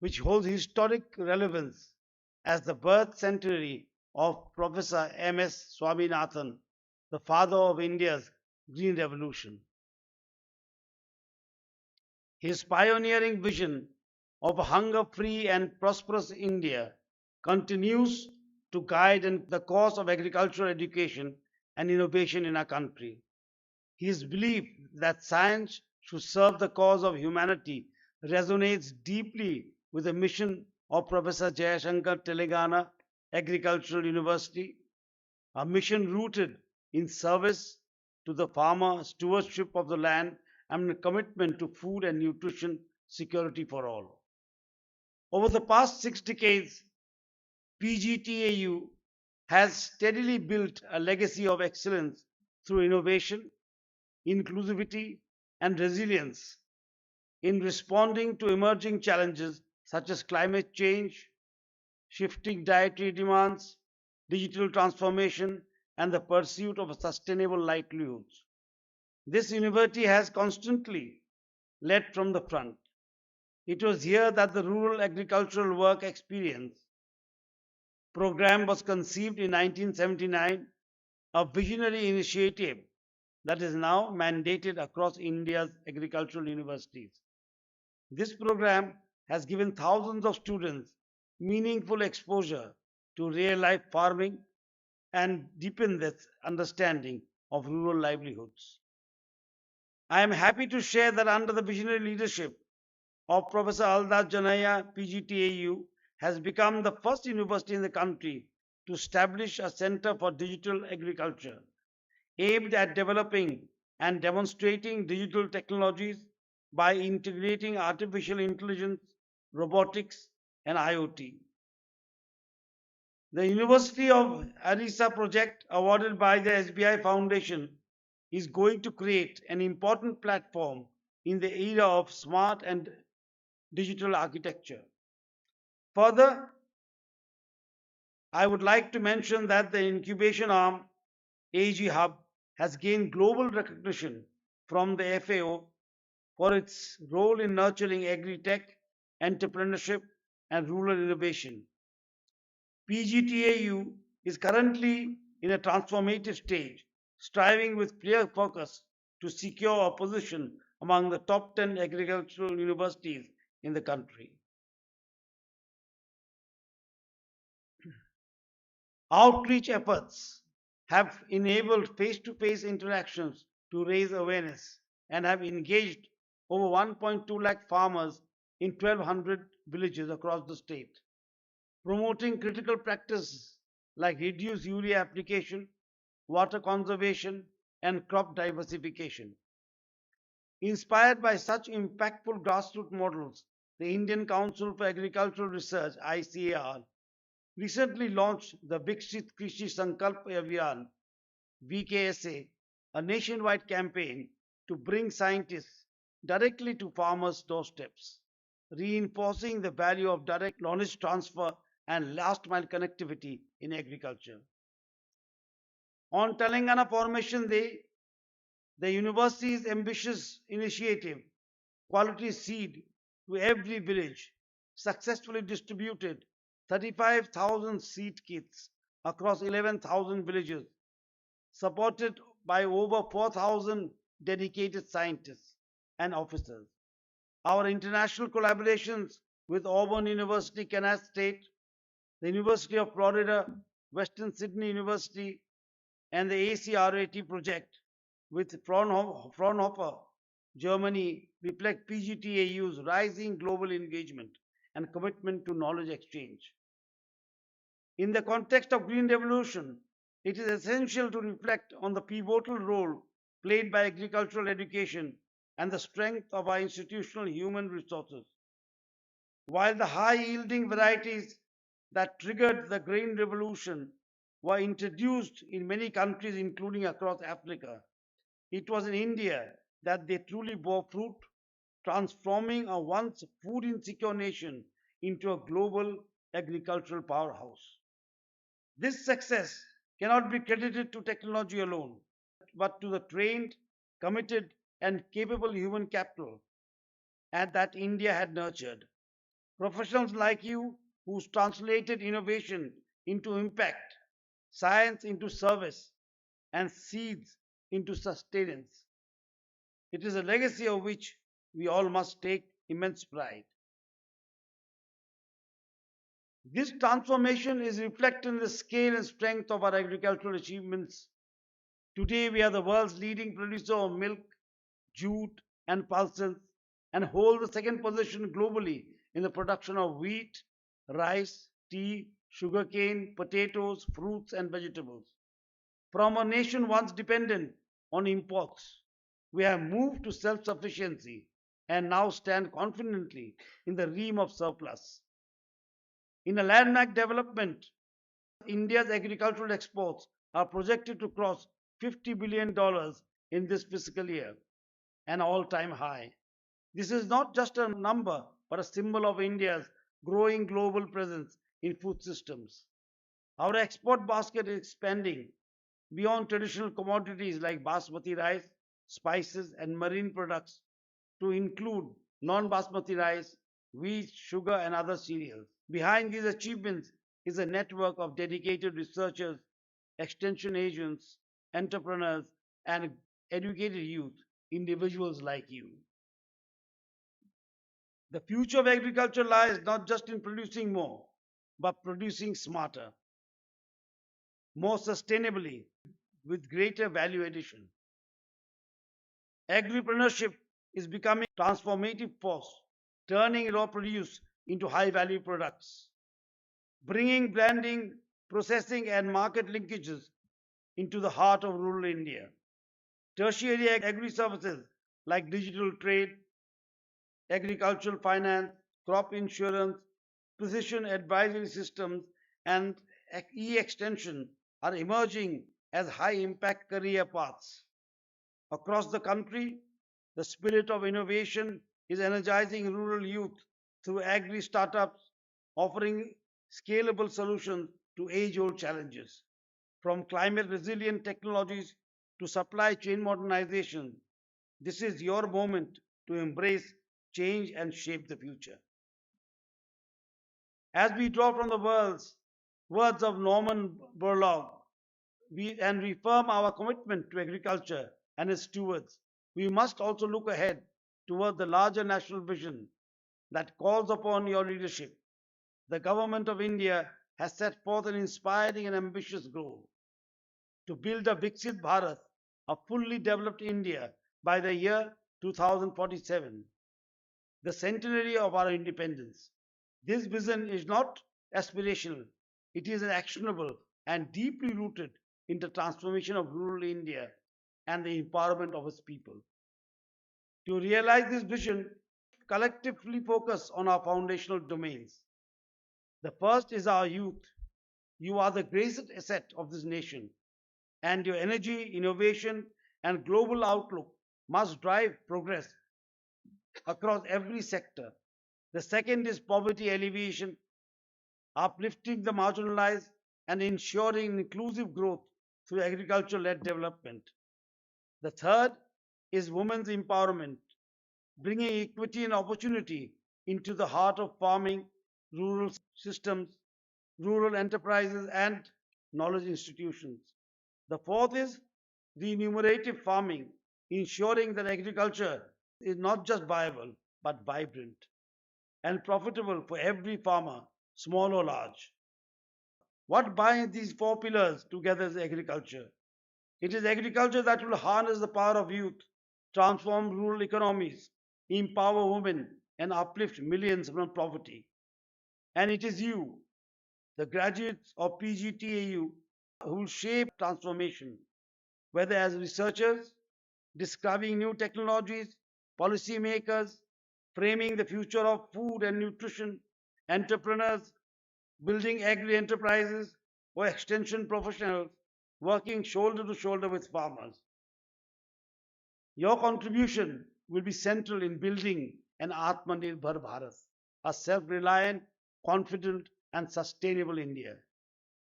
which holds historic relevance as the birth centenary of Professor M.S. Swaminathan, the father of India's Green Revolution. His pioneering vision of a hunger-free and prosperous India continues to guide the course of agricultural education and innovation in our country. His belief that science should serve the cause of humanity resonates deeply with the mission of Professor Jayashankar Telangana Agricultural University, a mission rooted in service to the farmer, stewardship of the land, and a commitment to food and nutrition security for all. Over the past 6 decades, PGTAU has steadily built a legacy of excellence through innovation, inclusivity, and resilience in responding to emerging challenges such as climate change, shifting dietary demands, digital transformation, and the pursuit of sustainable livelihoods. This university has constantly led from the front. It was here that the Rural Agricultural Work Experience program was conceived in 1979, a visionary initiative that is now mandated across India's agricultural universities. This program has given thousands of students meaningful exposure to real life farming and deepened their understanding of rural livelihoods. I am happy to share that under the visionary leadership of Professor Aldas Janaya, PGTAU has become the first university in the country to establish a center for digital agriculture aimed at developing and demonstrating digital technologies by integrating artificial intelligence, robotics, and IoT. The University of Arisa project awarded by the SBI Foundation is going to create an important platform in the era of smart and digital architecture. Further, I would like to mention that the incubation arm, AG Hub, has gained global recognition from the FAO for its role in nurturing agri-tech, entrepreneurship, and rural innovation. PGTAU is currently in a transformative stage, striving with clear focus to secure a position among the top 10 agricultural universities in the country. Outreach efforts have enabled face-to-face interactions to raise awareness and have engaged over 1.2 lakh farmers in 1,200 villages across the state, promoting critical practices like reduced urea application, water conservation, and crop diversification. Inspired by such impactful grassroots models, the Indian Council for Agricultural Research (ICAR) recently launched the Viksit Krishi Sankalp Abhiyan (VKSA), a nationwide campaign to bring scientists directly to farmers' doorsteps, reinforcing the value of direct knowledge transfer and last mile connectivity in agriculture. On Telangana Formation Day, the university's ambitious initiative, Quality Seed to Every Village, successfully distributed 35,000 seed kits across 11,000 villages, supported by over 4,000 dedicated scientists and officers. Our international collaborations with Auburn University, Kansas State, the University of Florida, Western Sydney University, and the ACRAT project with Fraunhofer, Germany, reflect PGTAU's rising global engagement and commitment to knowledge exchange. In the context of Green Revolution, it is essential to reflect on the pivotal role played by agricultural education and the strength of our institutional human resources. While the high-yielding varieties that triggered the Green Revolution were introduced in many countries, including across Africa, it was in India that they truly bore fruit, transforming a once food insecure nation into a global agricultural powerhouse. This success cannot be credited to technology alone, but to the trained, committed, and capable human capital and that India had nurtured. Professionals like you who's translated innovation into impact, science into service, and seeds into sustenance. It is a legacy of which we all must take immense pride. This transformation is reflected in the scale and strength of our agricultural achievements. Today, we are the world's leading producer of milk, jute, and pulses, and hold the second position globally in the production of wheat, rice, tea, sugarcane, potatoes, fruits, and vegetables. From a nation once dependent on imports, we have moved to self sufficiency and now stand confidently in the realm of surplus. In a landmark development, India's agricultural exports are projected to cross $50 billion in this fiscal year, an all time high. This is not just a number, but a symbol of India's growing global presence in food systems. Our export basket is expanding beyond traditional commodities like basmati rice, spices, and marine products to include non basmati rice, wheat, sugar, and other cereals. Behind these achievements is a network of dedicated researchers, extension agents, entrepreneurs, and educated youth, individuals like you. The future of agriculture lies not just in producing more, but producing smarter, more sustainably, with greater value addition. Agripreneurship is becoming a transformative force, turning raw produce into high value products, bringing branding, processing, and market linkages into the heart of rural India. Tertiary agri services like digital trade, agricultural finance, crop insurance, precision advisory systems, and e-extension are emerging as high-impact career paths. Across the country, the spirit of innovation is energizing rural youth through agri startups, offering scalable solutions to age-old challenges, from climate-resilient technologies to supply chain modernization. This is your moment to embrace change and shape the future. As we draw from the words of Norman Borlaug, and reaffirm our commitment to agriculture and its stewards, we must also look ahead toward the larger national vision that calls upon your leadership. The Government of India has set forth an inspiring and ambitious goal to build a Viksit Bharat, a fully developed India, by the year 2047, the centenary of our independence. This vision is not aspirational, it is actionable and deeply rooted in the transformation of rural India and the empowerment of its people. To realize this vision, collectively focus on our foundational domains. The first is our youth. You are the greatest asset of this nation, and your energy, innovation, and global outlook must drive progress across every sector. The second is poverty alleviation, uplifting the marginalized and ensuring inclusive growth through agriculture led development. The third is women's empowerment, bringing equity and opportunity into the heart of farming, rural systems, rural enterprises, and knowledge institutions. The fourth is remunerative farming, ensuring that agriculture is not just viable but vibrant and profitable for every farmer, small or large. What binds these four pillars together is agriculture. It is agriculture that will harness the power of youth, transform rural economies, empower women, and uplift millions from poverty. And it is you, the graduates of PJTAU, who will shape transformation, whether as researchers, describing new technologies, policymakers, framing the future of food and nutrition, entrepreneurs, building agri enterprises, or extension professionals working shoulder to shoulder with farmers. Your contribution will be central in building an Atmanirbhar Bharat, a self-reliant, confident, and sustainable India.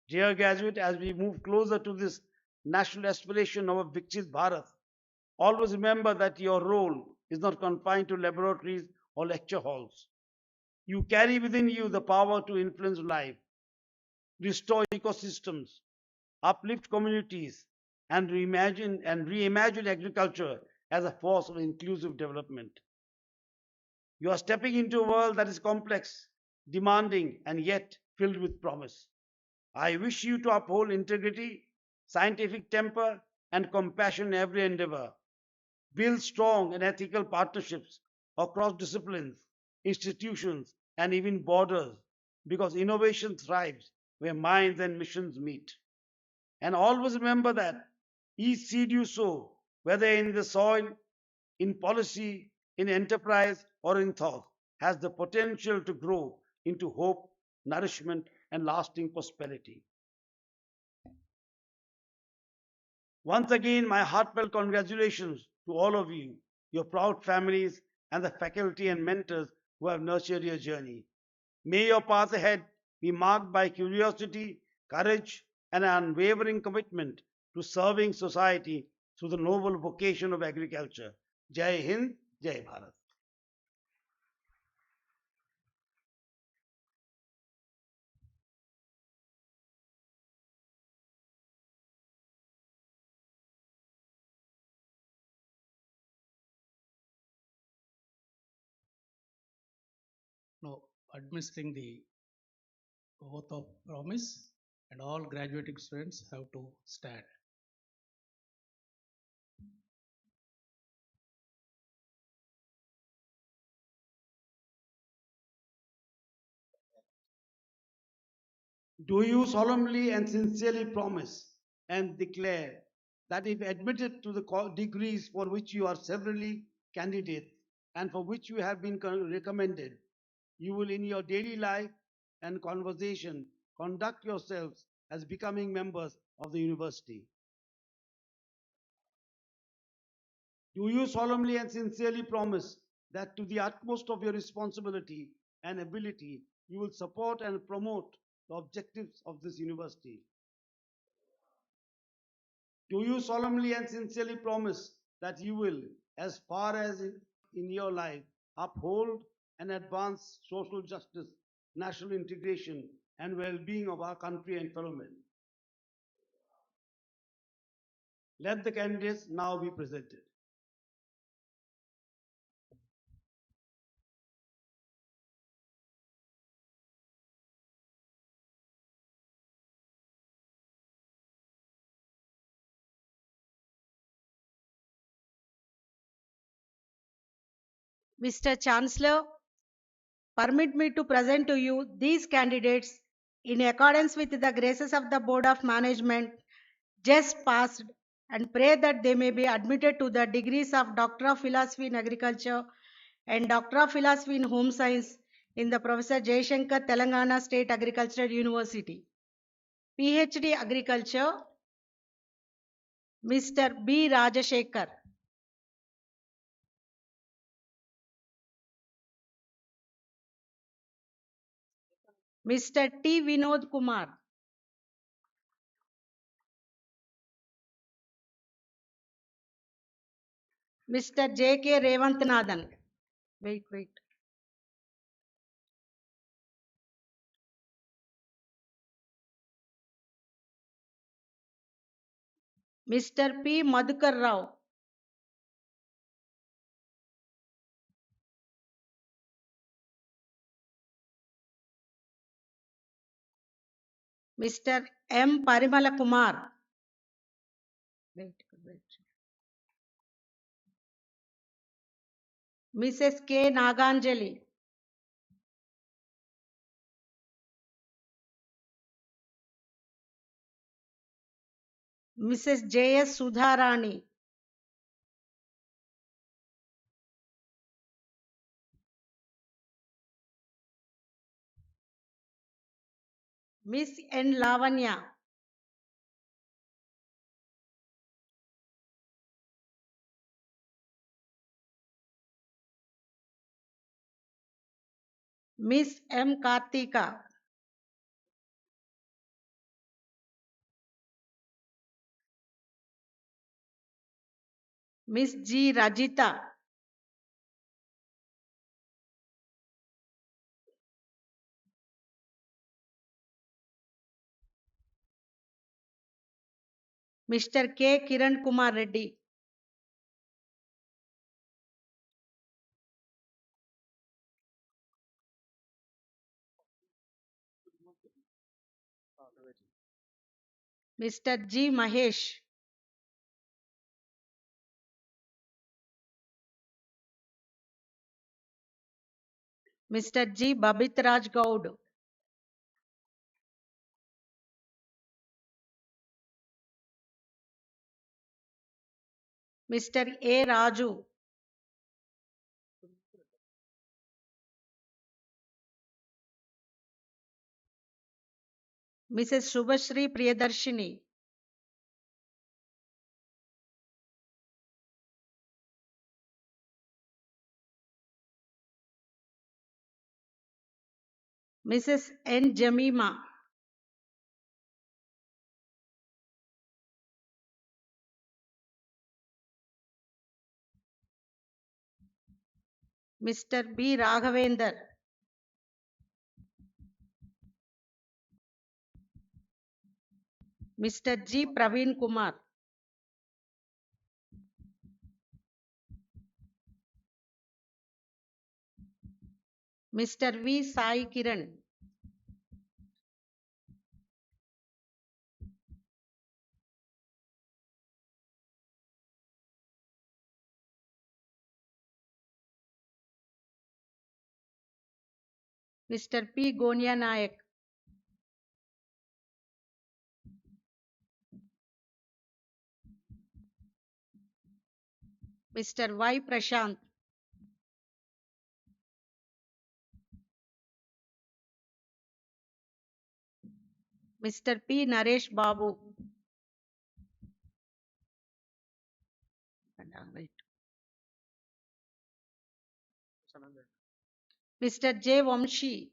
Dear graduate, as we move closer to this national aspiration of a Viksit Bharat, always remember that your role is not confined to laboratories or lecture halls. You carry within you the power to influence life, restore ecosystems, uplift communities, and reimagine agriculture as a force of inclusive development. You are stepping into a world that is complex, demanding, and yet filled with promise. I wish you to uphold integrity, scientific temper, and compassion in every endeavor. Build strong and ethical partnerships across disciplines, institutions, and even borders, because innovation thrives where minds and missions meet. And always remember that each seed you sow, whether in the soil, in policy, in enterprise, or in thought, has the potential to grow into hope, nourishment, and lasting prosperity. Once again, my heartfelt congratulations to all of you, your proud families, and the faculty and mentors who have nurtured your journey. May your path ahead be marked by curiosity, courage, and an unwavering commitment to serving society through the noble vocation of agriculture. Jai Hind, Jai Bharat. Now, administering the oath of promise, and all graduating students have to stand. Do you solemnly and sincerely promise and declare that if admitted to the degrees for which you are severally candidates and for which you have been recommended, you will in your daily life and conversation conduct yourselves as becoming members of the university? Do you solemnly and sincerely promise that to the utmost of your responsibility and ability, you will support and promote the objectives of this university? Do you solemnly and sincerely promise that you will, as far as in your life, uphold and advance social justice, national integration, and well-being of our country and fellow men? Let the candidates now be presented. Mr. Chancellor, permit me to present to you these candidates in accordance with the graces of the Board of Management just passed, and pray that they may be admitted to the degrees of Doctor of Philosophy in Agriculture and Doctor of Philosophy in Home Science in the Professor Jayashankar Telangana State Agricultural University. PhD Agriculture, Mr. B. Rajashekhar. Mr. T. Vinod Kumar. Mr. J. K. Revanthnathan. Wait. Mr. P. Madhukar Rao. Mr. M. Parimala Kumar. Wait. Mrs. K. Naganjali. Mrs. J. S. Sudharani. Miss N. Lavanya. Miss M. Kartika. Miss G. Rajita. Mr. K. Kiran Kumar Reddy. Mr. G. Mahesh. Mr. G. Babitraj Gaud. Mr. A. Raju. Mrs. Shubhashri Priyadarshini. Mrs. N. Jamima. Mr. B. Raghavendra. Mr. G. Praveen Kumar. Mr. V. Sai Kiran. Mr. P. Gonia Nayak. Mr. Y. Prashant. Mr. P. Naresh Babu. Mr. J. Vamshi.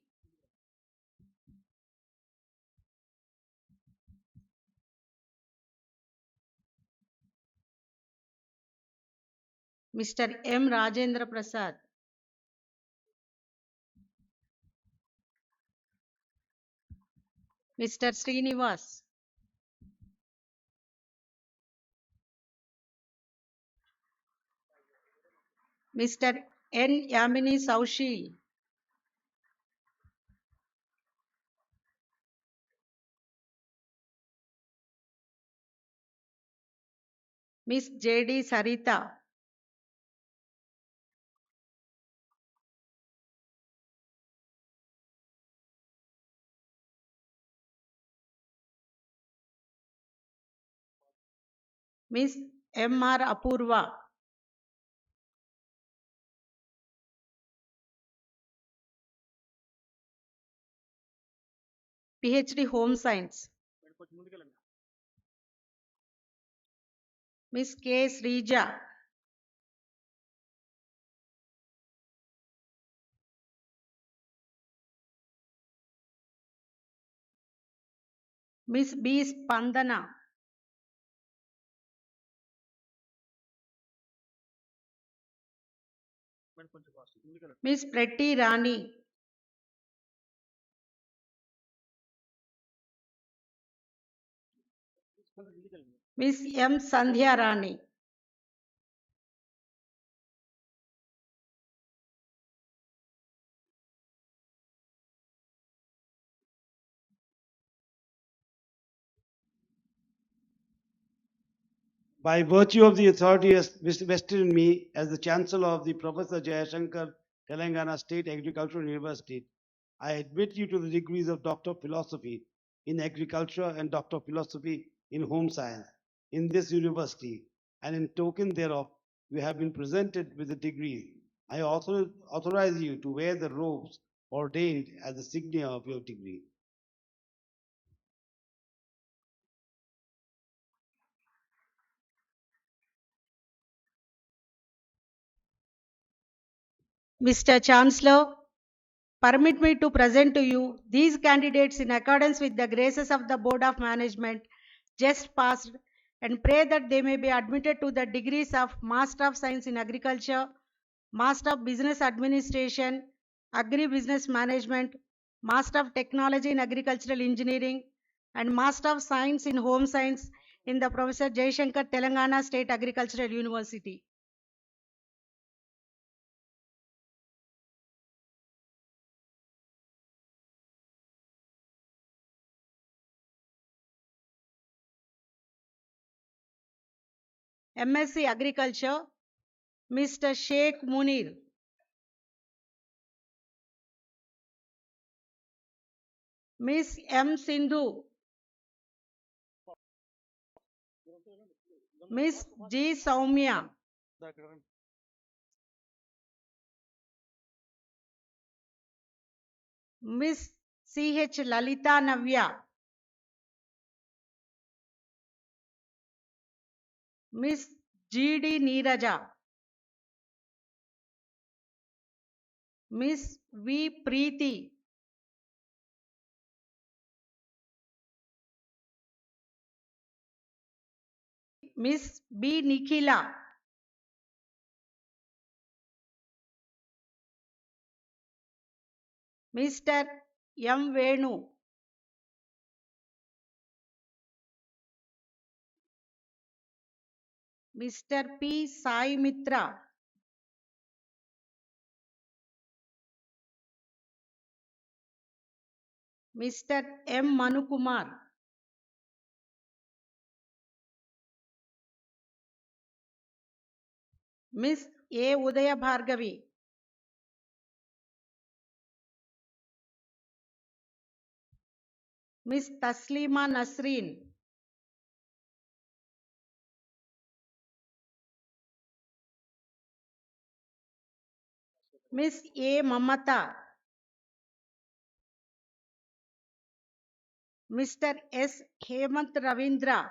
Mr. M. Rajendra Prasad, Mr. Srinivas, Mr. N. Yamini Saushil, Miss J. D. Sarita, Miss M. R. Apurva, PhD Home Science, Miss K. Srija, Miss B. Spandana, Miss Pretty Rani, Miss M. Sandhya Rani, By virtue of the authority vested in me as the Chancellor of the Professor Jayashankar Telangana State Agricultural University, I admit you to the degrees of Doctor of Philosophy in Agriculture and Doctor of Philosophy in Home Science in this university, and in token thereof, you have been presented with the degree. I also authorize you to wear the robes ordained as the signia of your degree. Mr. Chancellor, permit me to present to you these candidates in accordance with the graces of the Board of Management just passed and pray that they may be admitted to the degrees of Master of Science in Agriculture, Master of Business Administration, Agri-Business Management, Master of Technology in Agricultural Engineering, and Master of Science in Home Science in the Professor Jayashankar Telangana State Agricultural University. MSc Agriculture, Mr. Sheikh Munir. Miss M. Sindhu, Miss G. Saumya, Miss C. H. Lalita Navya, Miss G. D. Neeraja, Miss V. Preeti, Miss B. Nikhila, Mr. M. Venu, Mr. P. Sai Mitra, Mr. M. Manukumar, Miss A. Udaya Bhargavi, Miss Taslima Nasreen, Miss A. Mamata, Mr. S. Hemant Ravindra,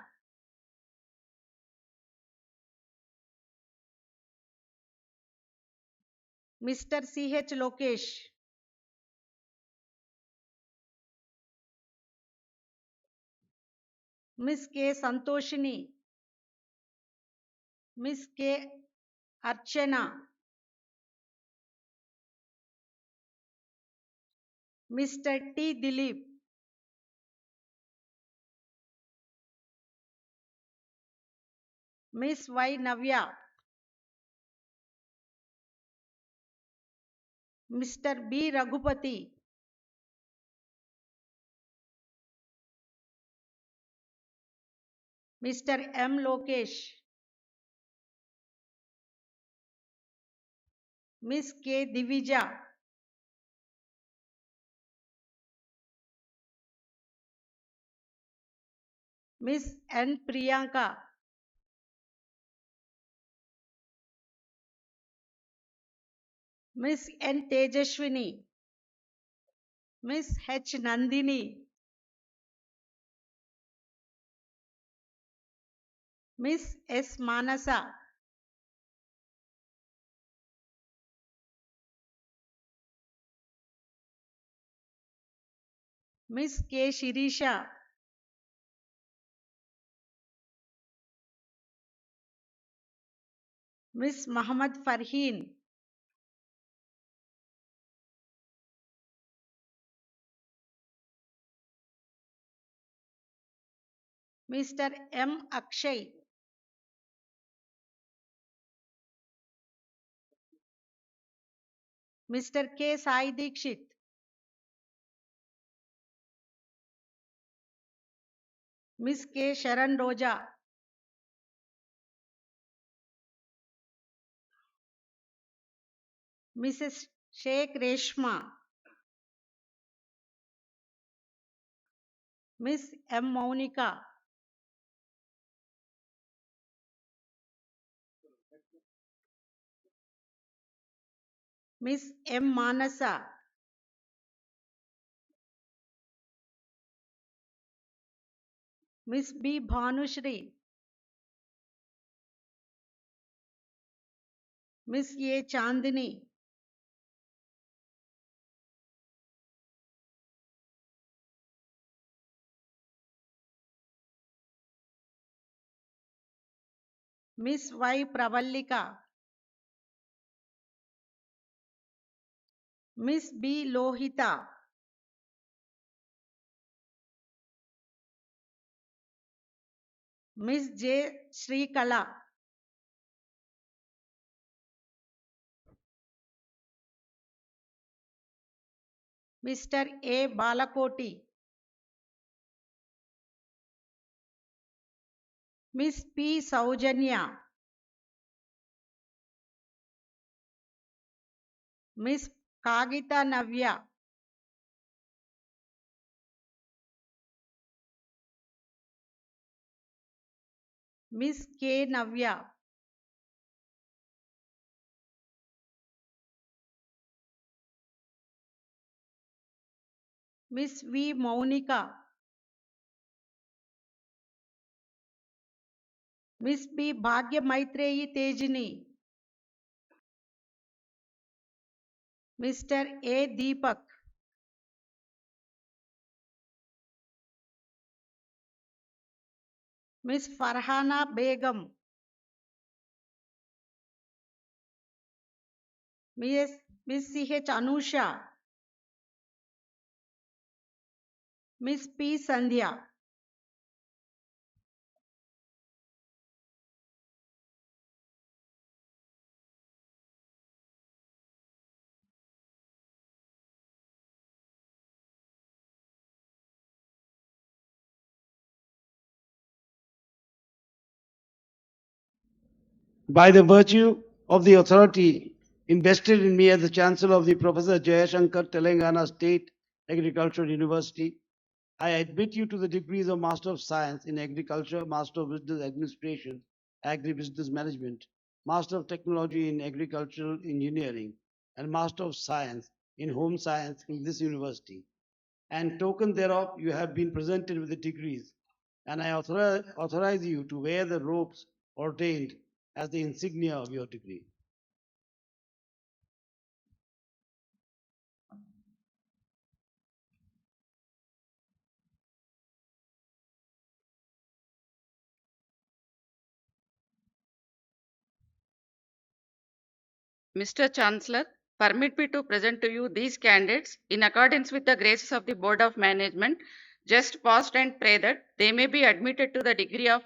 Mr. C. H. Lokesh, Miss K. Santoshini, Miss K. Archana, Mr. T. Dilip, Miss Y. Navya, Mr. B. Raghupati, Mr. M. Lokesh, Miss K. Divija, Miss N. Priyanka, Miss N. Tejashwini, Miss H. Nandini, Miss S. Manasa, Miss K. Shirisha, Miss Muhammad Farheen, Mr. M. Akshay, Mr. K. Sai Dikshit, Miss K. Sharan Roja, Mrs. Sheikh Reshma, Miss M. Maunika, Miss M. Manasa, Miss B. Bhanushri, Miss A. Chandini, Miss Y. Pravallika, Miss B. Lohita, Miss J. Srikala, Mr. A. Balakoti, Miss P. Saujanya, Miss Kagita Navya, Miss K. Navya, Miss V. Maunika, Miss B. Bhagya Maitreyi Tejini, Mr. A. Deepak, Miss Farhana Begum, Miss C.H. Anusha, Miss P. Sandhya, By the virtue of the authority invested in me as the Chancellor of the Professor Jayashankar Telangana State Agricultural University, I admit you to the degrees of Master of Science in Agriculture, Master of Business Administration, Agribusiness Management, Master of Technology in Agricultural Engineering, and Master of Science in Home Science in this university. And token thereof, you have been presented with the degrees, and I authorize you to wear the robes ordained as the insignia of your degree. Mr. Chancellor, permit me to present to you these candidates in accordance with the graces of the Board of Management, just passed, and pray that they may be admitted to the degree of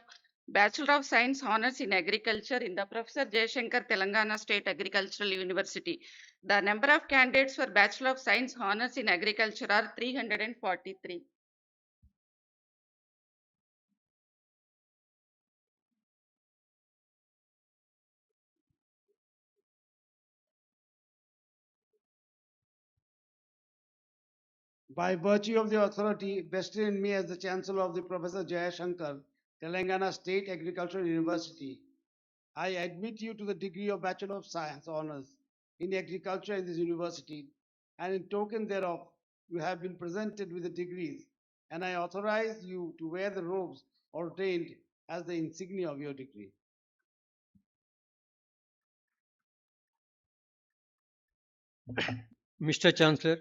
Bachelor of Science Honours in Agriculture in the Professor Jayashankar Telangana State Agricultural University. The number of candidates for Bachelor of Science Honours in Agriculture are 343. By virtue of the authority vested in me as the Chancellor of the Professor Jayashankar, Telangana State Agricultural University, I admit you to the degree of Bachelor of Science Honours in Agriculture in this university, and in token thereof, you have been presented with the degrees, and I authorize you to wear the robes ordained as the insignia of your degree. Mr. Chancellor,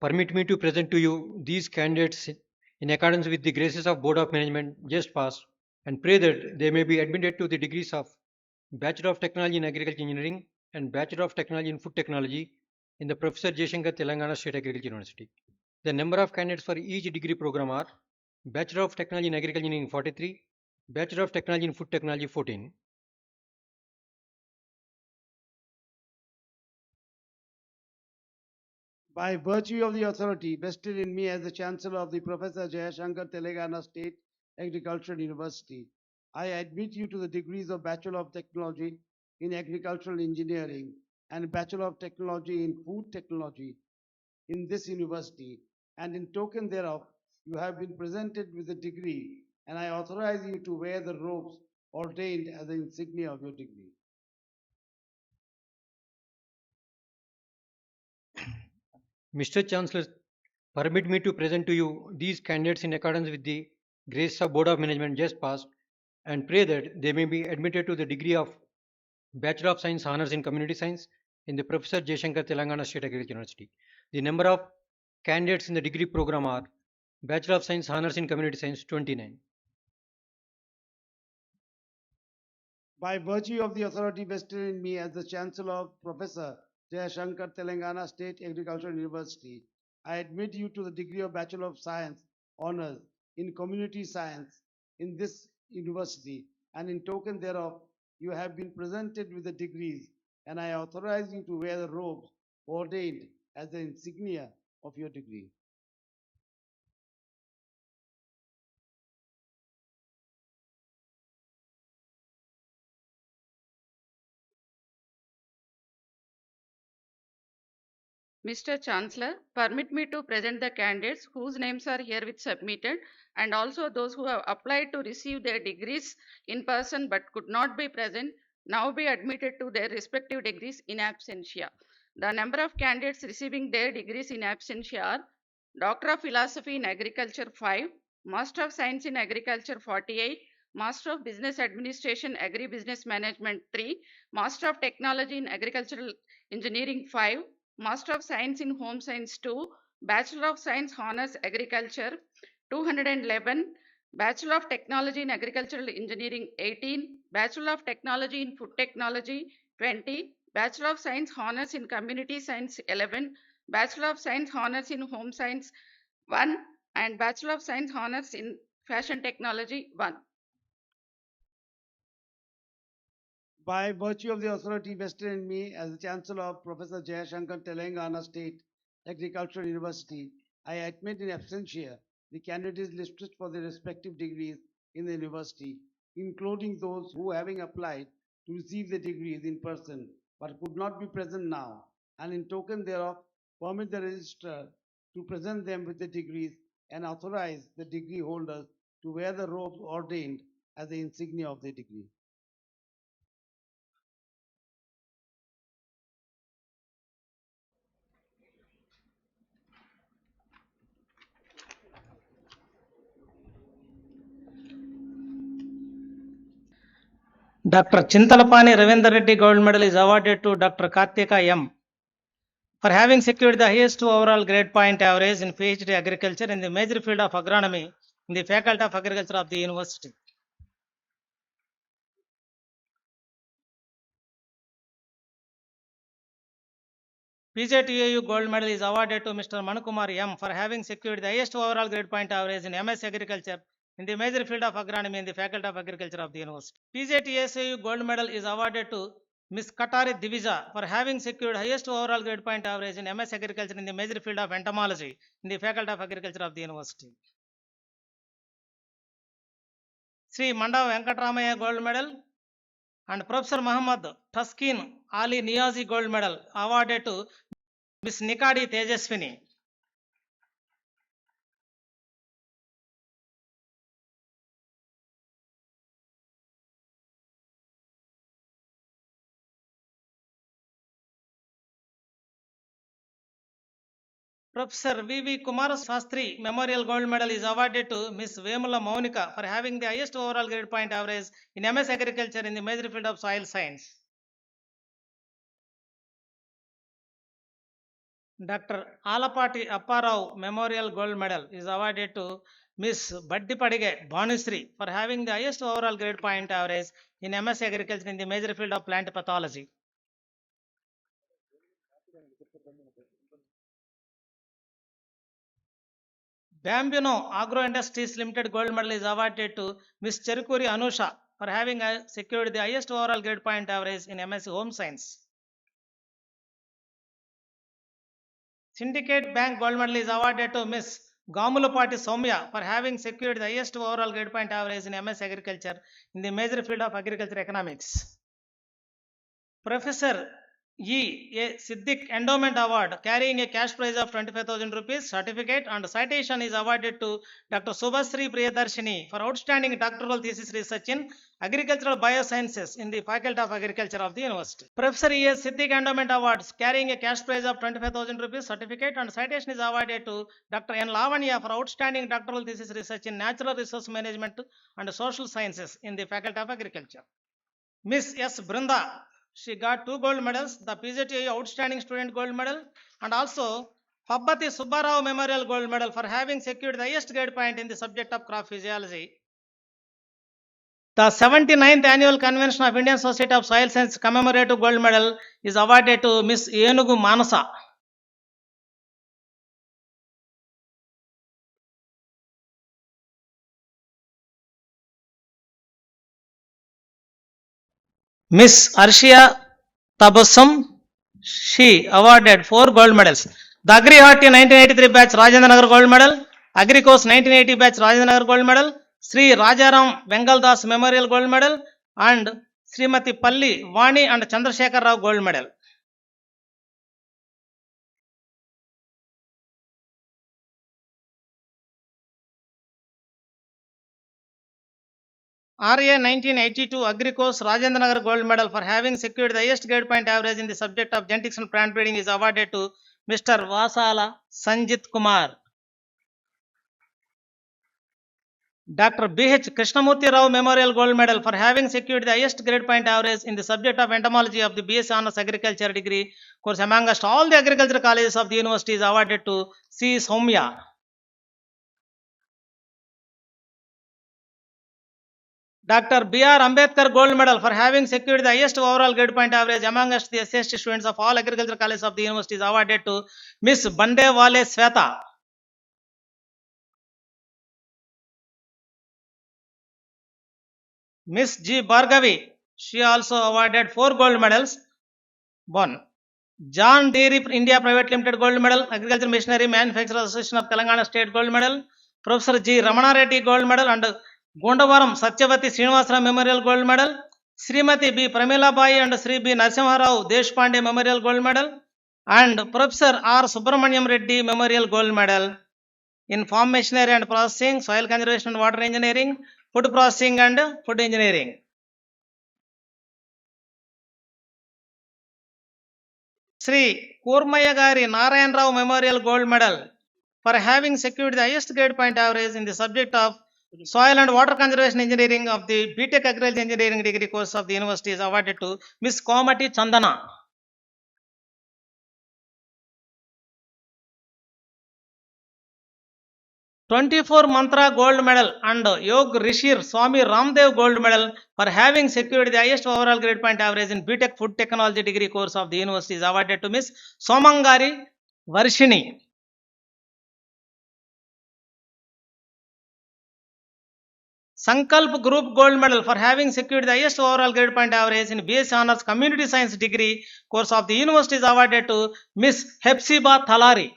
permit me to present to you these candidates in accordance with the graces of Board of Management just passed, and pray that they may be admitted to the degrees of Bachelor of Technology in Agriculture Engineering and Bachelor of Technology in Food Technology in the Professor Jayashankar Telangana State Agriculture University. The number of candidates for each degree program are Bachelor of Technology in Agriculture Engineering 43, Bachelor of Technology in Food Technology 14. By virtue of the authority vested in me as the Chancellor of the Professor Jayashankar Telangana State Agricultural University, I admit you to the degrees of Bachelor of Technology in Agricultural Engineering and Bachelor of Technology in Food Technology in this university, and in token thereof, you have been presented with a degree, and I authorize you to wear the robes ordained as the insignia of your degree. Mr. Chancellor, permit me to present to you these candidates in accordance with the grace of Board of Management just passed, and pray that they may be admitted to the degree of Bachelor of Science Honours in Community Science in the Professor Jayashankar Telangana State Agriculture University. The number of candidates in the degree program are Bachelor of Science Honours in Community Science 29. By virtue of the authority vested in me as the Chancellor of Professor Jayashankar Telangana State Agricultural University, I admit you to the degree of Bachelor of Science Honours in Community Science in this university, and in token thereof, you have been presented with the degrees, and I authorize you to wear the robes ordained as the insignia of your degree. Mr. Chancellor, permit me to present the candidates whose names are herewith submitted, and also those who have applied to receive their degrees in person but could not be present, now be admitted to their respective degrees in absentia. The number of candidates receiving their degrees in absentia are Doctor of Philosophy in Agriculture 5, Master of Science in Agriculture 48, Master of Business Administration Agribusiness Management 3, Master of Technology in Agricultural Engineering 5, Master of Science in Home Science 2, Bachelor of Science Honours Agriculture 211, Bachelor of Technology in Agricultural Engineering 18, Bachelor of Technology in Food Technology 20, Bachelor of Science Honours in Community Science 11, Bachelor of Science Honours in Home Science 1, and Bachelor of Science Honours in Fashion Technology 1. By virtue of the authority vested in me as the Chancellor of Professor Jayashankar Telangana State Agricultural University, I admit in absentia the candidates listed for their respective degrees in the university, including those who, having applied to receive the degrees in person but could not be present now, and in token thereof, permit the registrar to present them with the degrees and authorize the degree holders to wear the robes ordained as the insignia of their degree. Dr. Chintalapani Ravindra Reddy Gold Medal is awarded to Dr. Karthika M. for having secured the highest overall grade point average in PhD Agriculture in the major field of agronomy in the Faculty of Agriculture of the University. PJTAU Gold Medal is awarded to Mr. Manukumar M for having secured the highest overall grade point average in MS Agriculture in the major field of agronomy in the Faculty of Agriculture of the University. PJTSAU Gold Medal is awarded to Ms. Katari Divija for having secured highest overall grade point average in MS Agriculture in the major field of entomology in the Faculty of Agriculture of the University. Sri Manda Venkatramaya Gold Medal and Professor Muhammad Taskin Ali Niazi Gold Medal awarded to Ms. Nikadi Tejaswini. Professor V.V. Kumar Sastri Memorial Gold Medal is awarded to Ms. Vemula Maunika for having the highest overall grade point average in MS Agriculture in the major field of soil science. Dr. Alapati Apparao Memorial Gold Medal is awarded to Ms. Baddipadige Bhanusri for having the highest overall grade point average in MS Agriculture in the major field of plant pathology. Bambino Agro Industries Limited Gold Medal is awarded to Ms. Cherukuri Anusha for having secured the highest overall grade point average in MS Home Science. Syndicate Bank Gold Medal is awarded to Ms. Gamulapati Soumya for having secured the highest overall grade point average in MS Agriculture in the major field of agriculture economics. Professor E. A. Siddiq Endowment Award carrying a cash prize of 25,000 rupees, certificate and citation is awarded to Dr. Subhasri Priyadarshini for outstanding doctoral thesis research in agricultural biosciences in the Faculty of Agriculture of the University. Professor E. A. Siddiq Endowment Awards carrying a cash prize of 25,000 rupees, certificate and citation is awarded to Dr. N. Lavanya for outstanding doctoral thesis research in natural resource management and social sciences in the Faculty of Agriculture. Miss S. Brinda, she got 2 gold medals, the PJTAU Outstanding Student Gold Medal and also Pabbati Subbarao Memorial Gold Medal for having secured the highest grade point in the subject of crop physiology. The 79th Annual Convention of Indian Society of Soil Science Commemorative Gold Medal is awarded to Miss Yenugu Manasa. Miss Arshia Tabassum, she awarded 4 gold medals. The Agri Horti 1983 batch Rajendra Nagar Gold Medal, Agri Course 1980 batch Rajendra Nagar Gold Medal, Sri Rajaram Vengaldas Memorial Gold Medal and Srimati Palli Vani and Chandrasekhar Rao Gold Medal. RA 1982 Agri Course Rajendra Nagar Gold Medal for having secured the highest grade point average in the subject of genetics and plant breeding is awarded to Mr. Vasala Sanjit Kumar. Dr. B.H. Krishnamurti Rao Memorial Gold Medal for having secured the highest grade point average in the subject of entomology of the BSc Honours Agriculture degree course amongst all the agriculture colleges of the university is awarded to C. Soumya. Dr. B.R. Ambedkar Gold Medal for having secured the highest overall grade point average amongst the SST students of all agriculture colleges of the university is awarded to Miss Bandewale Sweta. Miss G. Bhargavi, she also awarded 4 gold medals. 1. John Deere India Private Limited Gold Medal, Agriculture Machinery Manufacturers Association of Telangana State Gold Medal, Professor G. Ramana Reddy Gold Medal and Gondavaram Satyavati Srinivasara Memorial Gold Medal, Srimati B. Pramila Bai and Sri B. Narasimharao Deshpande Memorial Gold Medal and Professor R. Subramaniam Reddy Memorial Gold Medal in Farm Machinery and Processing, Soil Conservation and Water Engineering, Food Processing and Food Engineering. Sri Kurmayagari Narayan Rao Memorial Gold Medal for having secured the highest grade point average in the subject of Soil and Water Conservation Engineering of the BTech Agriculture Engineering degree course of the university is awarded to Miss Komati Chandana. 24 Mantra Gold Medal and Yog Rishir Swami Ramdev Gold Medal for having secured the highest overall grade point average in BTech Food Technology degree course of the university is awarded to Miss Somangari Varshini. Sankalp Group Gold Medal for having secured the highest overall grade point average in BSc Honours Community Science degree course of the university is awarded to Miss Hepsiba Thalari.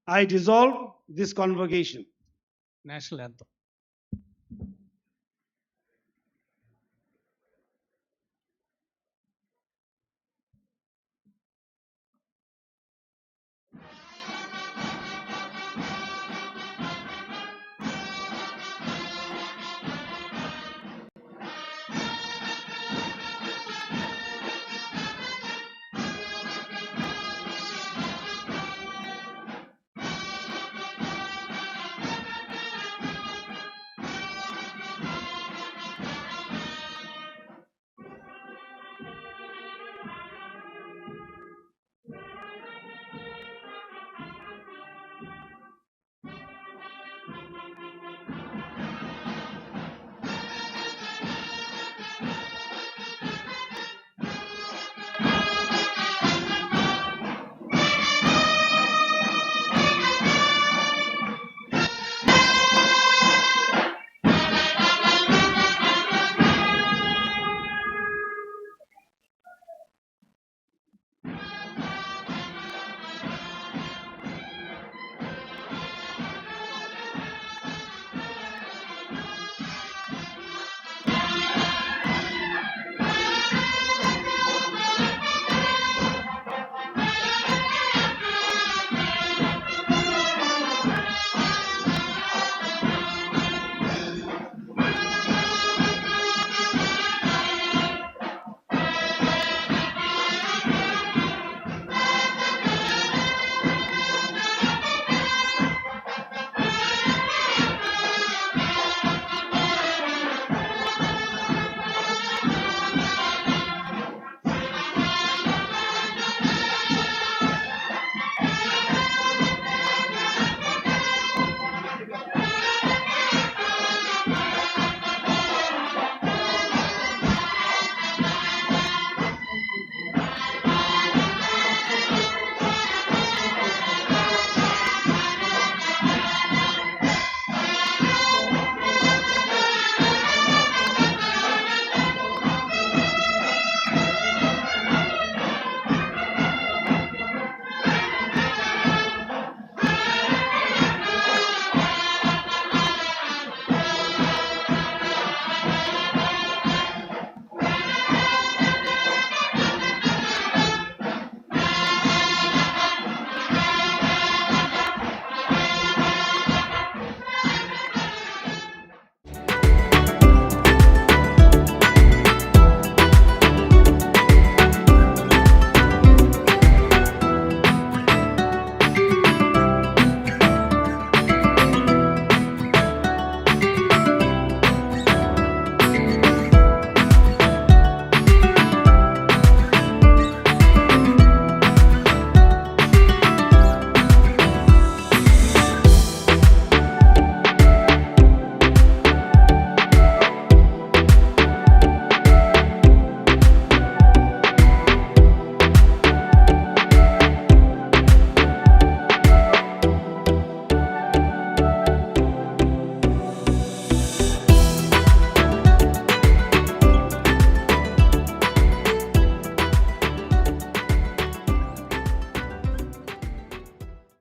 I dissolve this convocation. National anthem.